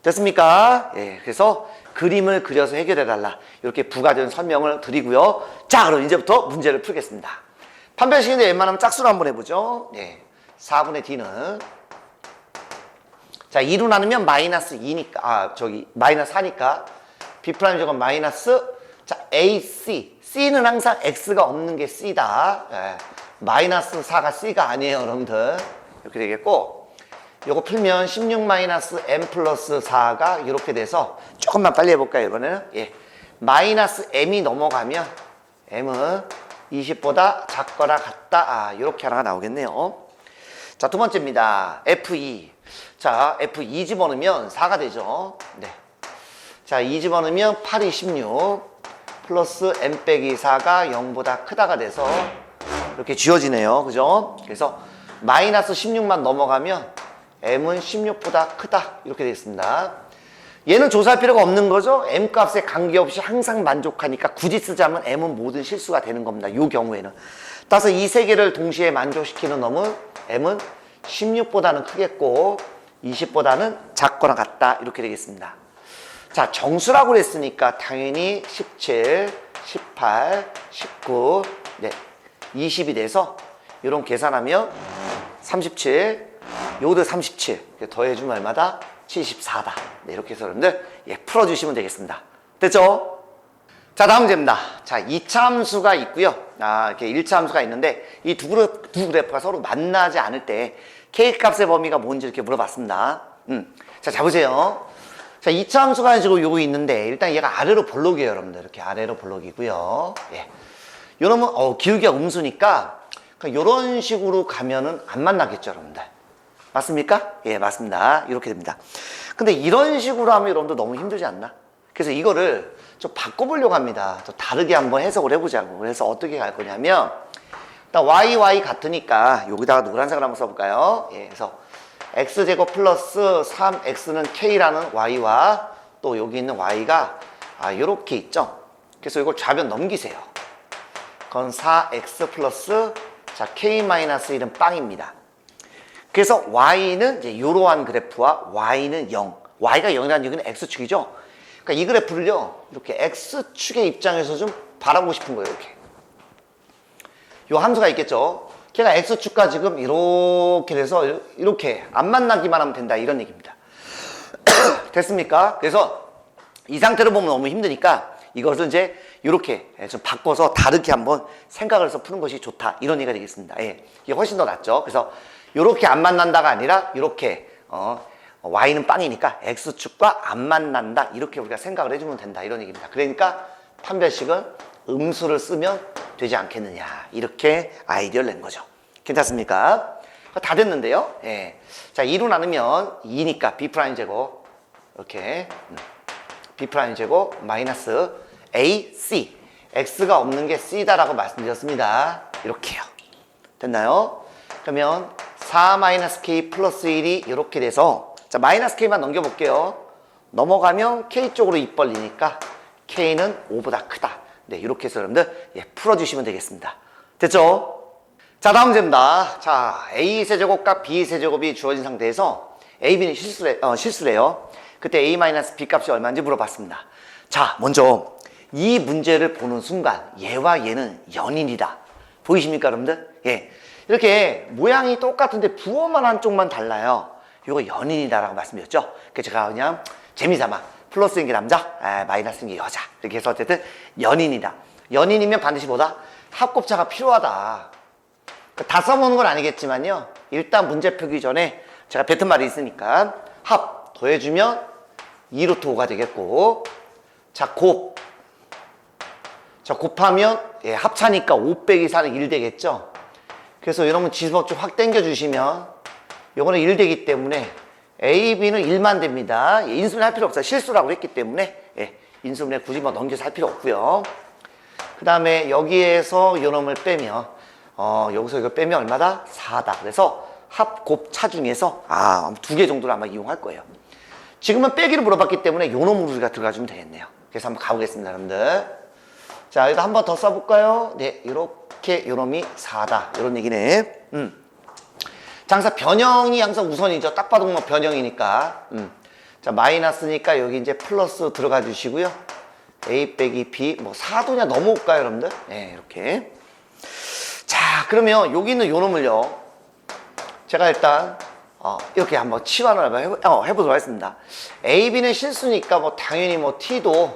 됐습니까? 예, 그래서 그림을 그려서 해결해달라. 이렇게 부가적인 설명을 드리고요. 자, 그럼 이제부터 문제를 풀겠습니다. 판별식인데 웬만하면 짝수로 한번 해보죠. 예, 4분의 d는 자, 2로 나누면 마이너스 2니까 마이너스 4니까 B'제곱 마이너스 자, AC C는 항상 X가 없는 게 C다. 예, 마이너스 4가 C가 아니에요, 여러분들. 이렇게 되겠고 요거 풀면 16-m 플러스 4가 이렇게 돼서 조금만 빨리 해볼까요, 이번에는? 예. 마이너스 m이 넘어가면 m은 20보다 작거나 같다. 이렇게 하나가 나오겠네요. 자, 두 번째입니다. F2. 자, F2 집어넣으면 4가 되죠. 네. 자, 2 집어넣으면 8이 16 플러스 m 빼기 4가 0보다 크다가 돼서 이렇게 지워지네요. 그죠? 그래서 마이너스 16만 넘어가면 m은 16보다 크다. 이렇게 되겠습니다. 얘는 조사할 필요가 없는 거죠. m 값에 관계없이 항상 만족하니까 굳이 쓰자면 m은 모든 실수가 되는 겁니다. 이 경우에는. 따라서 이 세 개를 동시에 만족시키는 놈은 m은 16보다는 크겠고 20보다는 작거나 같다. 이렇게 되겠습니다. 자, 정수라고 그랬으니까 당연히 17, 18, 19, 네, 20이 돼서 이런 계산하면 37, 요도 37 더해주면 얼마다? 74다. 네, 이렇게 해서 여러분들 풀어주시면 되겠습니다. 됐죠? 자, 다음 문제입니다. 자, 2차 함수가 있고요. 이렇게 1차 함수가 있는데 이 두 그래프가 서로 만나지 않을 때 K값의 범위가 뭔지 이렇게 물어봤습니다. 자, 보세요. 자, 2차 함수가 지금 요거 있는데, 일단 얘가 아래로 볼록이에요, 여러분들. 이렇게 아래로 볼록이고요. 예. 요놈은, 기울기가 음수니까, 요런 식으로 가면은 안 만나겠죠, 여러분들. 맞습니까? 예, 맞습니다. 이렇게 됩니다. 근데 이런 식으로 하면 여러분들 너무 힘들지 않나? 그래서 이거를 좀 바꿔보려고 합니다. 좀 다르게 한번 해석을 해보자고. 그래서 어떻게 갈 거냐면, 일단 y 같으니까, 여기다가 노란색을 한번 써볼까요? 예, 그래서 x제곱 플러스 3x는 k라는 y와 또 여기 있는 y가 요렇게 있죠? 그래서 이걸 좌변 넘기세요. 그건 4x 플러스 자 k-1은 빵입니다. 그래서 y는 이제 이러한 그래프와 y는 0. y가 0이라는 얘기는 x축이죠. 그러니까 이 그래프를요, 이렇게 x축의 입장에서 좀 바라보고 싶은 거예요, 이렇게. 요 함수가 있겠죠. 걔가 x축과 지금 이렇게 돼서 이렇게 안 만나기만 하면 된다, 이런 얘기입니다. 됐습니까? 그래서 이 상태로 보면 너무 힘드니까 이것을 이제 이렇게 좀 바꿔서 다르게 한번 생각을 해서 푸는 것이 좋다, 이런 얘기가 되겠습니다. 예, 이게 훨씬 더 낫죠. 그래서 이렇게 안 만난다가 아니라 이렇게 y는 빵이니까 x축과 안 만난다, 이렇게 우리가 생각을 해주면 된다, 이런 얘기입니다. 그러니까 판별식은 음수를 쓰면 되지 않겠느냐, 이렇게 아이디어를 낸 거죠. 괜찮습니까? 다 됐는데요. 예. 자, 2로 나누면 2니까 b'제곱 이렇게 b'제곱 마이너스 ac, x가 없는 게 c다라고 말씀드렸습니다. 이렇게요. 됐나요? 그러면 4-k 플러스 1이 이렇게 돼서, 자, 마이너스 k만 넘겨볼게요. 넘어가면 k 쪽으로 입 벌리니까 k는 5보다 크다. 네, 이렇게 해서 여러분들 풀어주시면 되겠습니다. 됐죠? 자, 다음 문제입니다. 자, a세제곱과 b세제곱이 주어진 상태에서 a, b는 실수래요. 그때 a-b 값이 얼마인지 물어봤습니다. 자, 먼저 이 문제를 보는 순간 얘와 얘는 연인이다. 보이십니까, 여러분들? 예, 이렇게 모양이 똑같은데 부호만 한쪽만 달라요. 이거 연인이다라고 말씀드렸죠. 그래서 제가 그냥 재미삼아 플러스인 게 남자, 마이너스인 게 여자, 이렇게 해서 어쨌든 연인이다. 연인이면 반드시 뭐다? 합곱차가 필요하다. 다 써보는 건 아니겠지만요, 일단 문제 풀기 전에 제가 뱉은 말이 있으니까 합 더해주면 2루트 5가 되겠고, 자, 곱하면 합차니까 5 빼기 4는 1 되겠죠. 그래서 여러분 지수법 좀 확 당겨주시면 요거는 1 되기 때문에 A, B는 1만 됩니다. 인수분 할 필요 없어요. 실수라고 했기 때문에 인수분해 굳이 뭐 넘겨서 할 필요 없고요. 그 다음에 여기에서 요놈을 빼면 여기서 이거 빼면 얼마다? 4다. 그래서 합, 곱, 차 중에서 2개 정도를 아마 이용할 거예요. 지금은 빼기를 물어봤기 때문에 요놈으로 우리가 들어가주면 되겠네요. 그래서 한번 가보겠습니다, 여러분들. 자, 여기다 한 번 더 써볼까요? 네, 이렇게 요놈이 4다, 이런 얘기네. 자, 항상 변형이 항상 우선이죠. 딱 봐도 뭐 변형이니까. 자, 마이너스니까 여기 이제 플러스 들어가 주시고요. A 빼기 B, 뭐 4도냐 넘어올까요, 여러분들? 네, 이렇게. 자, 그러면 여기 있는 요놈을요, 제가 일단 이렇게 한번 치환을 해보도록 하겠습니다. A, B는 실수니까 뭐 당연히 뭐 T도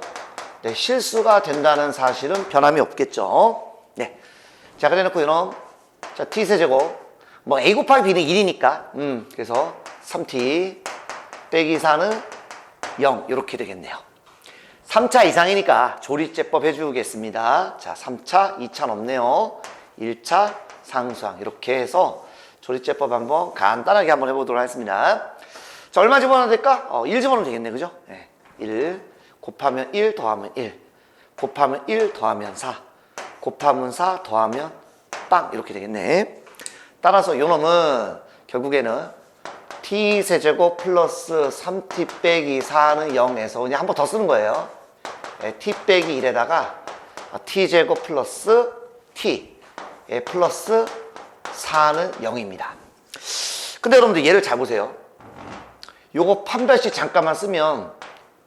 실수가 된다는 사실은 변함이 없겠죠. 네. 자, 그래 놓고 요놈, 자, T세제곱, 뭐 A 곱하기 B는 1이니까 그래서 3T 빼기 4는 0, 이렇게 되겠네요. 3차 이상이니까 조리제법 해주겠습니다. 자, 3차, 2차 없네요. 1차 상수항, 이렇게 해서 조리제법 한번 간단하게 한번 해보도록 하겠습니다. 자, 얼마 집어넣어야 될까? 1 집어넣으면 되겠네, 그죠? 네. 1 곱하면 1 더하면 1 곱하면 1 더하면 4 곱하면 4 더하면 빵, 이렇게 되겠네. 따라서 요놈은 결국에는 t세제곱 플러스 3t 빼기 4는 0에서 그냥 한 번 더 쓰는 거예요. t 빼기 1에다가 t제곱 플러스 t 플러스 4는 0입니다. 근데 여러분들 얘를 잘 보세요. 요거 판별식 잠깐만 쓰면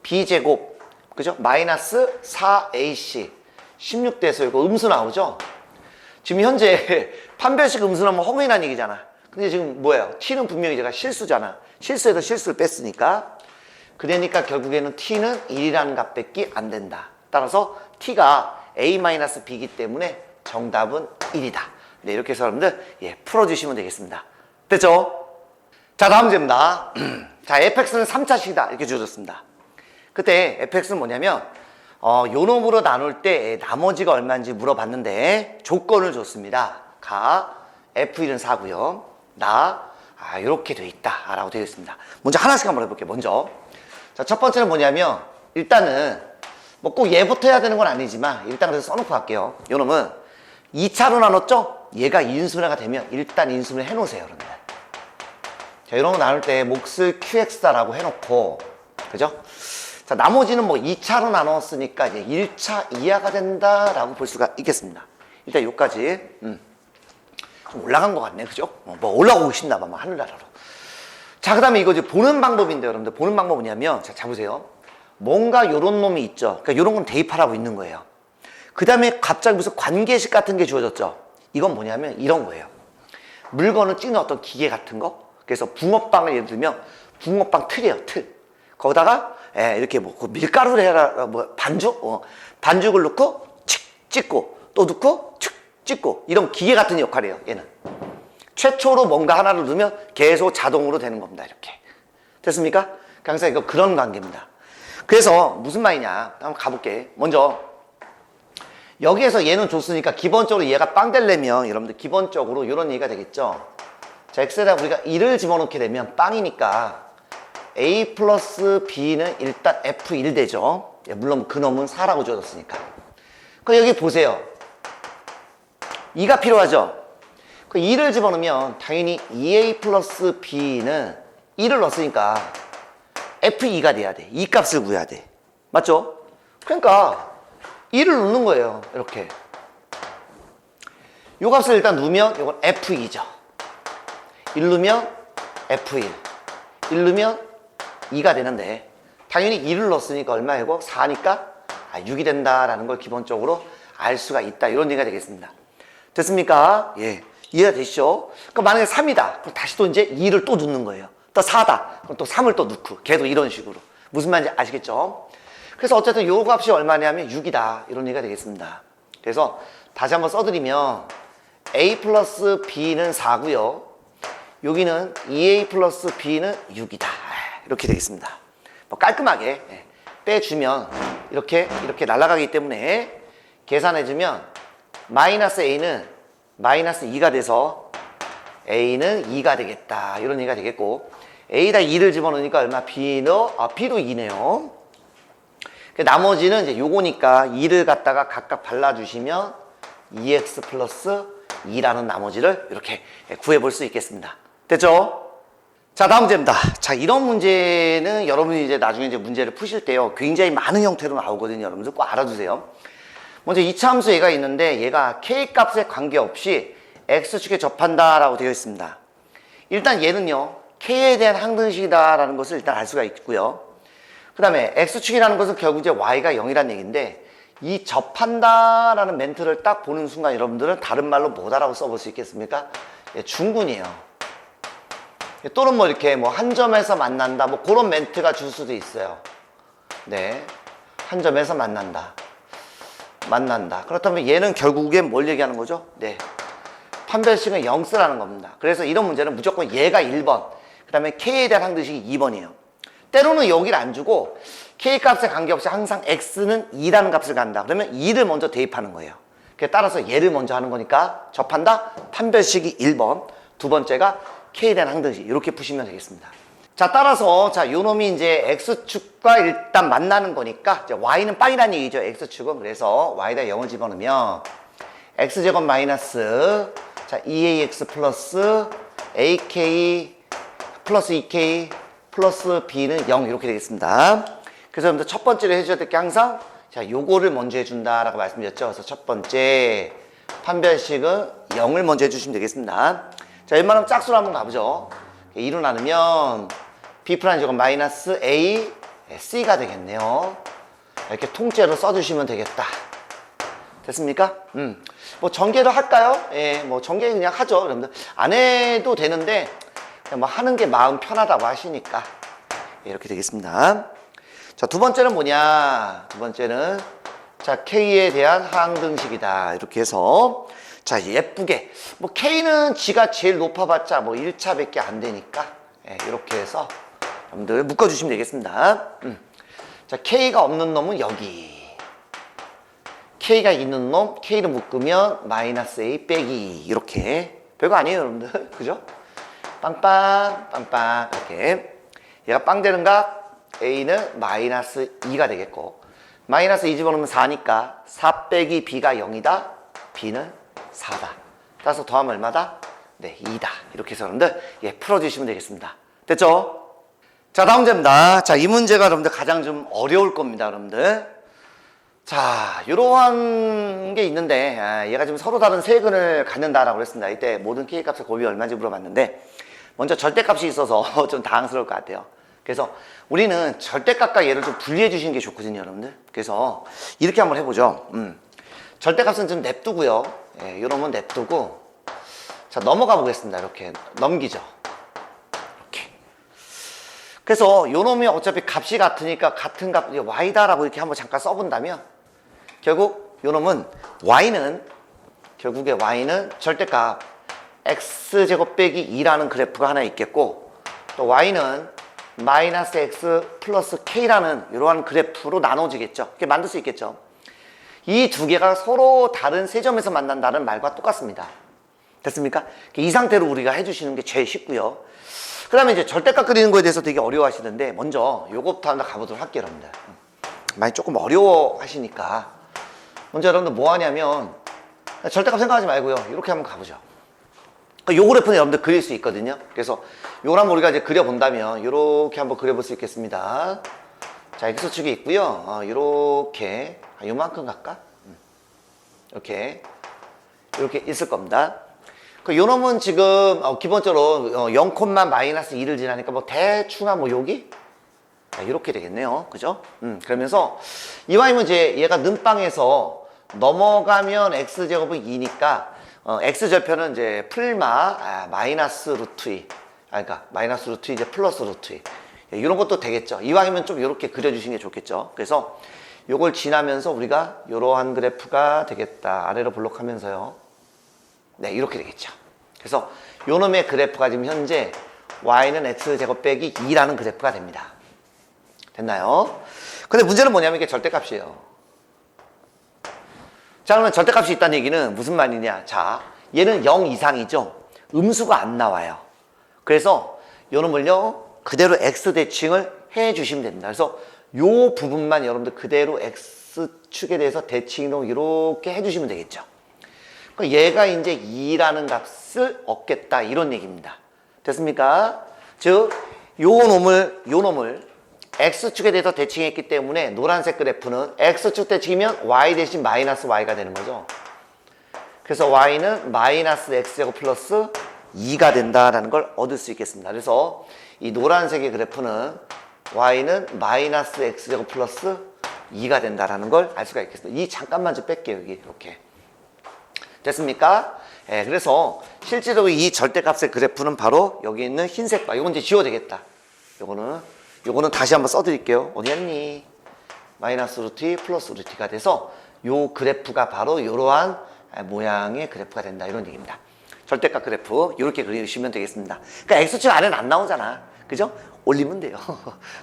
b제곱, 그죠? 마이너스 4ac 16대에서 이거 음수 나오죠? 지금 현재 판별식 음수는 뭐 허무이란 얘기잖아. 근데 지금 뭐예요? t는 분명히 제가 실수잖아. 실수에서 실수를 뺐으니까. 그러니까 결국에는 t는 1이라는 값밖에 안 된다. 따라서 t가 a-b이기 때문에 정답은 1이다. 네, 이렇게 해서 여러분들 풀어주시면 되겠습니다. 됐죠? 자, 다음 문제입니다. 자, fx는 3차식이다, 이렇게 주어졌습니다. 그때 fx는 뭐냐면 요 놈으로 나눌 때 나머지가 얼마인지 물어봤는데 조건을 줬습니다. 가 f1은 4고요. 이렇게 돼 있다 라고 되어 있습니다. 먼저 하나씩 한번 해볼게요. 먼저 자, 첫 번째는 뭐냐면 일단은 뭐 꼭 얘부터 해야 되는 건 아니지만 일단 그래서 써놓고 갈게요. 요 놈은 2차로 나눴죠? 얘가 인수분해가 되면 일단 인수분해 해놓으세요. 여러분들. 자, 이런 거 나눌 때 몫을 QX다라고 해놓고, 그죠? 자, 나머지는 뭐 2차로 나눴으니까 이제 1차 이하가 된다라고 볼 수가 있겠습니다. 일단 요까지, 좀 올라간 것 같네, 그죠? 뭐 올라오고 싶나 봐, 뭐 하늘나라로. 자, 그 다음에 이거 이제 보는 방법인데, 여러분들. 보는 방법은 뭐냐면, 자, 잡으세요. 뭔가 요런 놈이 있죠. 그러니까 요런 건 대입하라고 있는 거예요. 그 다음에 갑자기 무슨 관계식 같은 게 주어졌죠. 이건 뭐냐면 이런 거예요. 물건을 찍는 어떤 기계 같은 거. 그래서 붕어빵을 예를 들면 붕어빵 틀이에요, 틀. 거기다가 이렇게 뭐 밀가루를 해라, 뭐 반죽? 반죽을 넣고 칙 찍고 또 넣고 칙 찍고 이런 기계 같은 역할이에요, 얘는. 최초로 뭔가 하나를 넣으면 계속 자동으로 되는 겁니다, 이렇게. 됐습니까? 항상 이거 그런 관계입니다. 그래서 무슨 말이냐 한번 가볼게. 먼저 여기에서 얘는 줬으니까 기본적으로 얘가 빵 되려면 여러분들 기본적으로 이런 얘기가 되겠죠. 자, x에다 우리가 1을 집어넣게 되면 빵이니까 a 플러스 b는 일단 f1 되죠. 물론 그놈은 4라고 주어졌으니까. 그럼 여기 보세요. 2가 필요하죠. 그 2를 집어넣으면 당연히 2a 플러스 b는 1을 넣었으니까 f2가 돼야 돼. 이 값을 구해야 돼. 맞죠? 그러니까 1을 넣는 거예요. 이렇게. 이 값을 일단 넣으면 이건 f2죠. 1 넣으면 f1. 1 넣으면 2가 되는데 당연히 1을 넣었으니까 얼마이고 4니까 6이 된다라는 걸 기본적으로 알 수가 있다. 이런 얘기가 되겠습니다. 됐습니까? 예. 이해가 되시죠? 그럼 만약에 3이다. 그럼 다시 또 이제 2를 또 넣는 거예요. 또 4다. 그럼 또 3을 또 넣고 계속 이런 식으로. 무슨 말인지 아시겠죠? 그래서 어쨌든 요 값이 얼마냐면 6이다. 이런 얘기가 되겠습니다. 그래서 다시 한번 써드리면 a 플러스 b는 4고요. 여기는 2a 플러스 b는 6이다. 이렇게 되겠습니다. 뭐 깔끔하게 빼주면 이렇게 날아가기 때문에 계산해주면 마이너스 a는 마이너스 2가 돼서 a는 2가 되겠다. 이런 얘기가 되겠고 a에다 2를 집어넣으니까 얼마? b도 2네요. 나머지는 이제 요거니까 2를 갖다가 각각 발라주시면 2x 플러스 2라는 나머지를 이렇게 구해볼 수 있겠습니다. 됐죠? 자, 다음 문제입니다. 자, 이런 문제는 여러분이 이제 나중에 이제 문제를 푸실 때요. 굉장히 많은 형태로 나오거든요. 여러분들 꼭 알아두세요. 먼저 2차 함수 얘가 있는데 얘가 k 값에 관계없이 x축에 접한다라고 되어 있습니다. 일단 얘는요. k에 대한 항등식이다라는 것을 일단 알 수가 있고요. 그 다음에 x축이라는 것은 결국 이제 y가 0이라는 얘기인데 이 접한다라는 멘트를 딱 보는 순간 여러분들은 다른 말로 뭐다라고 써볼 수 있겠습니까? 예, 중군이에요. 또는 뭐 이렇게 뭐 한 점에서 만난다 뭐 그런 멘트가 줄 수도 있어요. 네, 한 점에서 만난다. 그렇다면 얘는 결국엔 뭘 얘기하는 거죠? 네, 판별식은 0 쓰라는 겁니다. 그래서 이런 문제는 무조건 얘가 1번, 그 다음에 k에 대한 항등식이 2번이에요. 때로는 여기를 안 주고 k 값에 관계없이 항상 x는 2라는 값을 간다. 그러면 2를 먼저 대입하는 거예요. 따라서 얘를 먼저 하는 거니까 접한다? 판별식이 1번, 두 번째가 k에 대한 항등식. 이렇게 푸시면 되겠습니다. 자, 따라서 자, 요 놈이 이제 x축과 일단 만나는 거니까 이제 y는 빵이라는 얘기죠. x축은. 그래서 y에다 0을 집어넣으면 x제곱 마이너스 자, 2ax 플러스 ak 플러스 2k 플러스 b는 0 이렇게 되겠습니다. 그래서 여러분들 첫 번째로 해줘야 될 게 항상 자, 요거를 먼저 해준다라고 말씀드렸죠. 그래서 첫 번째 판별식은 0을 먼저 해주시면 되겠습니다. 자, 웬만하면 짝수로 한번 가보죠. 2로 나누면 b 프라임 제곱 마이너스 a c가 되겠네요. 이렇게 통째로 써주시면 되겠다. 됐습니까? 뭐 전개도 할까요? 예, 뭐 전개 그냥 하죠. 여러분들 안 해도 되는데 뭐 하는 게 마음 편하다고 하시니까 이렇게 되겠습니다. 자, 두 번째는 뭐냐? 두 번째는 자, K에 대한 항등식이다. 이렇게 해서 자, 예쁘게 뭐 K는 G가 제일 높아봤자 뭐 1차밖에 안 되니까 이렇게 해서 여러분들 묶어주시면 되겠습니다. 자, K가 없는 놈은 여기. K가 있는 놈, K를 묶으면 마이너스 A 빼기. 이렇게. 별거 아니에요, 여러분들. 그죠? 빵빵, 빵빵. 이렇게. 얘가 빵 되는 값, A는 마이너스 2가 되겠고. 마이너스 2 집어넣으면 4니까 4 빼기 B가 0이다. B는 4다. 따라서 더하면 얼마다? 네, 2다. 이렇게 해서 여러분들, 예, 풀어주시면 되겠습니다. 됐죠? 자, 다음 문제입니다. 자, 이 문제가 여러분들 가장 좀 어려울 겁니다, 여러분들. 자, 이러한 게 있는데, 얘가 지금 서로 다른 세근을 갖는다라고 했습니다. 이때 모든 K 값의 곱이 얼마인지 물어봤는데, 먼저 절대값이 있어서 좀 당황스러울 것 같아요. 그래서 우리는 절대값과 얘를 좀 분리해 주시는 게 좋거든요, 여러분들. 그래서 이렇게 한번 해보죠. 절대값은 좀 냅두고요. 예, 이러면 냅두고, 자, 넘어가 보겠습니다. 이렇게 넘기죠. 이렇게. 그래서 요놈이 어차피 값이 같으니까 같은 값, y다라고 이렇게 한번 잠깐 써본다면, 결국 요놈은 결국에 y는 절대값 x제곱 빼기 2라는 그래프가 하나 있겠고, 또 y는 마이너스 x 플러스 k라는 이러한 그래프로 나눠지겠죠. 이렇게 만들 수 있겠죠. 이 두 개가 서로 다른 세 점에서 만난다는 말과 똑같습니다. 됐습니까? 이 상태로 우리가 해주시는 게 제일 쉽고요. 그 다음에 이제 절대값 그리는 거에 대해서 되게 어려워하시는데, 먼저 요것부터 한번 가보도록 할게요, 여러분들. 많이 조금 어려워하시니까. 먼저 여러분들 뭐 하냐면, 절대값 생각하지 말고요. 이렇게 한번 가보죠. 요 그래프는 여러분들 그릴 수 있거든요. 그래서 요걸 한번 우리가 이제 그려본다면, 요렇게 한번 그려볼 수 있겠습니다. 자, X축이 있고요. 요렇게, 요만큼 갈까? 이렇게 있을 겁니다. 요 놈은 지금, 기본적으로 0, 마이너스 2를 지나니까 뭐 대충 뭐 여기? 이렇게 되겠네요. 그죠? 그러면서 이왕이면 이제 얘가 는빵에서 넘어가면 x제곱은 2니까 x절편은 이제 풀마 마이너스 루트 2. 그러니까 마이너스 루트 2 이제 플러스 루트 2. 이런 것도 되겠죠. 이왕이면 좀 이렇게 그려주시는 게 좋겠죠. 그래서 요걸 지나면서 우리가 이러한 그래프가 되겠다. 아래로 블록하면서요. 네, 이렇게 되겠죠. 그래서 요 놈의 그래프가 지금 현재 y는 x제곱 빼기 2라는 그래프가 됩니다. 됐나요? 근데 문제는 뭐냐면 이게 절대값이에요. 자, 그러면 절대값이 있다는 얘기는 무슨 말이냐? 자, 얘는 0 이상이죠. 음수가 안 나와요. 그래서 요 놈을요, 그대로 x 대칭을 해 주시면 됩니다. 그래서 요 부분만 여러분들 그대로 x축에 대해서 대칭으로 이렇게 해 주시면 되겠죠. 얘가 이제 2라는 값을 얻겠다, 이런 얘기입니다. 됐습니까? 즉, 요 놈을 x축에 대해서 대칭했기 때문에 노란색 그래프는 x축 대칭이면 y 대신 마이너스 y가 되는 거죠. 그래서 y는 마이너스 x제곱 플러스 2가 된다라는 걸 얻을 수 있겠습니다. 그래서 이 노란색의 그래프는 y는 마이너스 x제곱 플러스 2가 된다라는 걸 알 수가 있겠습니다. 이 잠깐만 좀 뺄게요, 여기 이렇게. 됐습니까? 예, 그래서 실제로 이 절대값의 그래프는 바로 여기 있는 흰색 바. 이건 이제 지워야 되겠다. 요거는 다시 한번 써드릴게요. 어디 갔니? 마이너스 루트 2 플러스 루트 2가 돼서 요 그래프가 바로 이러한 모양의 그래프가 된다, 이런 얘기입니다. 절대값 그래프 이렇게 그리시면 되겠습니다. 그러니까 x축 아래는 안 나오잖아. 그죠? 올리면 돼요.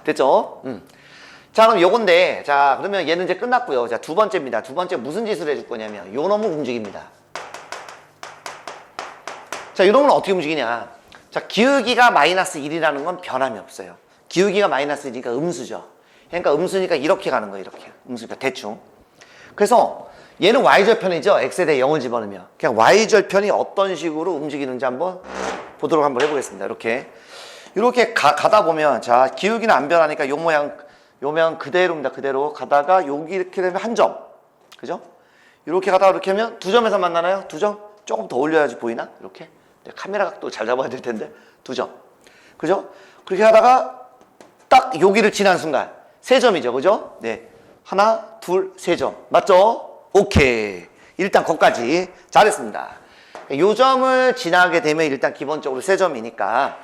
됐죠? 자, 그럼 요건데, 자, 그러면 얘는 이제 끝났고요. 자, 두 번째입니다. 두 번째 무슨 짓을 해줄 거냐면 요 놈을 움직입니다. 자, 요 놈은 어떻게 움직이냐? 자, 기울기가 마이너스 1이라는 건 변함이 없어요. 기울기가 마이너스 1이니까 음수죠. 그러니까 음수니까 이렇게 가는 거예요, 이렇게. 음수니까 대충. 그래서 얘는 y절편이죠. x에 대해 0을 집어넣으면. 그냥 y절편이 어떤 식으로 움직이는지 한번 보도록 한번 해보겠습니다. 이렇게 가다 보면, 자, 기울기는 안 변하니까 요 모양 그대로입니다. 그대로 가다가 여기 이렇게 되면 한 점. 그죠? 이렇게 가다가 이렇게 하면 두 점에서 만나나요? 두 점? 조금 더 올려야지 보이나? 이렇게. 카메라 각도 잘 잡아야 될 텐데. 두 점. 그죠? 그렇게 하다가 딱 여기를 지난 순간 세 점이죠. 그죠? 네. 하나, 둘, 세 점. 맞죠? 오케이. 일단 거기까지 잘했습니다. 요 점을 지나게 되면 일단 기본적으로 세 점이니까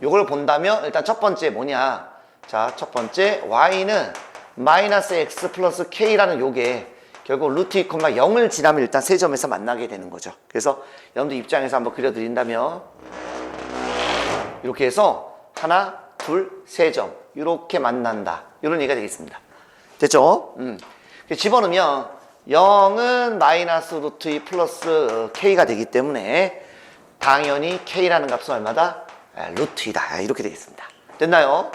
요걸 본다면 일단 첫 번째 뭐냐? 자, 첫 번째 y는 마이너스 x 플러스 k라는 요게 결국 루트 2, 0을 지나면 일단 세 점에서 만나게 되는 거죠. 그래서 여러분들 입장에서 한번 그려드린다면 이렇게 해서 하나, 둘, 세 점 이렇게 만난다, 이런 얘기가 되겠습니다. 됐죠? 집어넣으면 0은 마이너스 루트 2 플러스 k가 되기 때문에 당연히 k라는 값은 얼마다? 루트 2다. 이렇게 되겠습니다. 됐나요?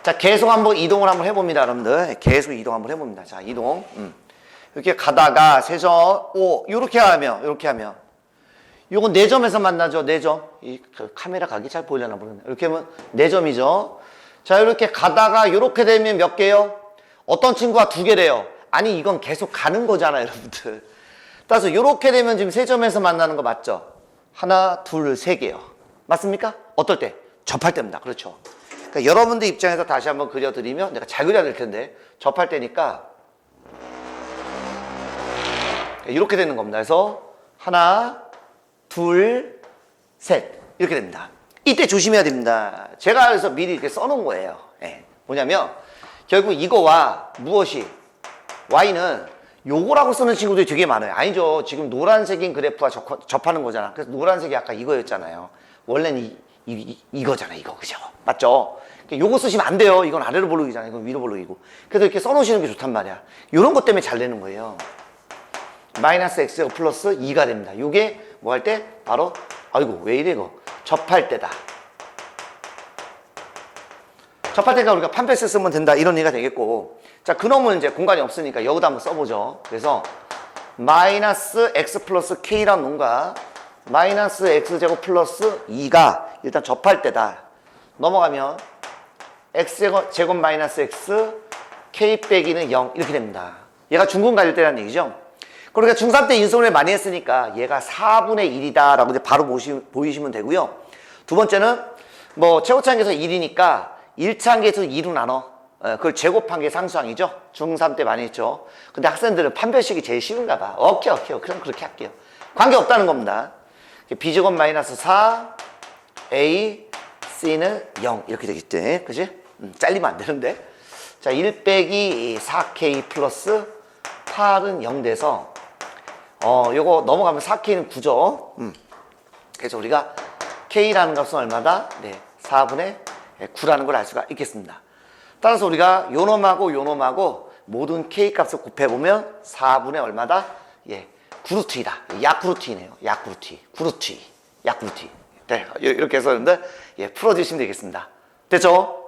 자, 계속 한번 이동을 한번 해봅니다, 여러분들. 계속 이동 한번 해봅니다. 자, 이동. 이렇게 가다가 세점, 요렇게 하면, 요건 4점에서 만나죠, 4점. 그 카메라 각이 잘 보이려나 모르겠네. 이렇게 하면 4점이죠. 자, 이렇게 가다가 요렇게 되면 몇 개요? 어떤 친구가 2개래요. 아니, 이건 계속 가는 거잖아요, 여러분들. 따라서 요렇게 되면 지금 3점에서 만나는 거 맞죠? 하나, 둘, 3개요. 맞습니까? 어떨 때? 접할 때입니다. 그렇죠. 그러니까 여러분들 입장에서 다시 한번 그려드리면 내가 잘 그려야 될 텐데 접할 때니까 이렇게 되는 겁니다. 그래서 하나, 둘, 셋 이렇게 됩니다. 이때 조심해야 됩니다. 제가 그래서 미리 이렇게 써놓은 거예요. 뭐냐면 결국 이거와 무엇이 y는 요거라고 쓰는 친구들이 되게 많아요. 아니죠. 지금 노란색인 그래프와 접하는 거잖아. 그래서 노란색이 아까 이거였잖아요. 원래는 이거잖아요. 이거 그죠? 맞죠? 요거 쓰시면 안 돼요. 이건 아래로 볼록이잖아요. 이건 위로 볼록이고. 그래서 이렇게 써놓으시는 게 좋단 말이야. 요런 것 때문에 잘 내는 거예요. 마이너스 x제곱 플러스 2가 됩니다. 요게 뭐 할 때? 바로 아이고 왜 이래 이거 접할 때다. 접할 때가 우리가 판패스 쓰면 된다 이런 얘기가 되겠고, 자 그놈은 이제 공간이 없으니까 여기다 한번 써보죠. 그래서 마이너스 x 플러스 k란 놈과 마이너스 x제곱 플러스 2가 일단 접할 때다. 넘어가면 x제곱 마이너스 x k 빼기는 0 이렇게 됩니다. 얘가 중근 가질 때라는 얘기죠. 그러니까 중3 때 인수분해 많이 했으니까 얘가 4분의 1이다 라고 이제 바로 보이시면 되고요. 두 번째는 뭐 최고차항계에서 1이니까 1차항계에서 2로 나눠 그걸 제곱한 게 상수항이죠. 중3 때 많이 했죠. 근데 학생들은 판별식이 제일 쉬운가 봐. 오케이 그럼 그렇게 할게요. 관계없다는 겁니다. b제곱 마이너스 4 a c는 0 이렇게 되겠지. 그지? 잘리면 안 되는데. 자, 1 빼기 4k 플러스 8은 0 돼서 요거 넘어가면 4k는 9죠. 그래서 우리가 k라는 값은 얼마다? 네, 4분의 9라는 걸 알 수가 있겠습니다. 따라서 우리가 요놈하고 모든 k 값을 곱해보면 4분의 얼마다? 예, 9루트이다. 약구루트이네요. 구루트. 네, 이렇게 해서 여러분들 예, 풀어주시면 되겠습니다. 됐죠?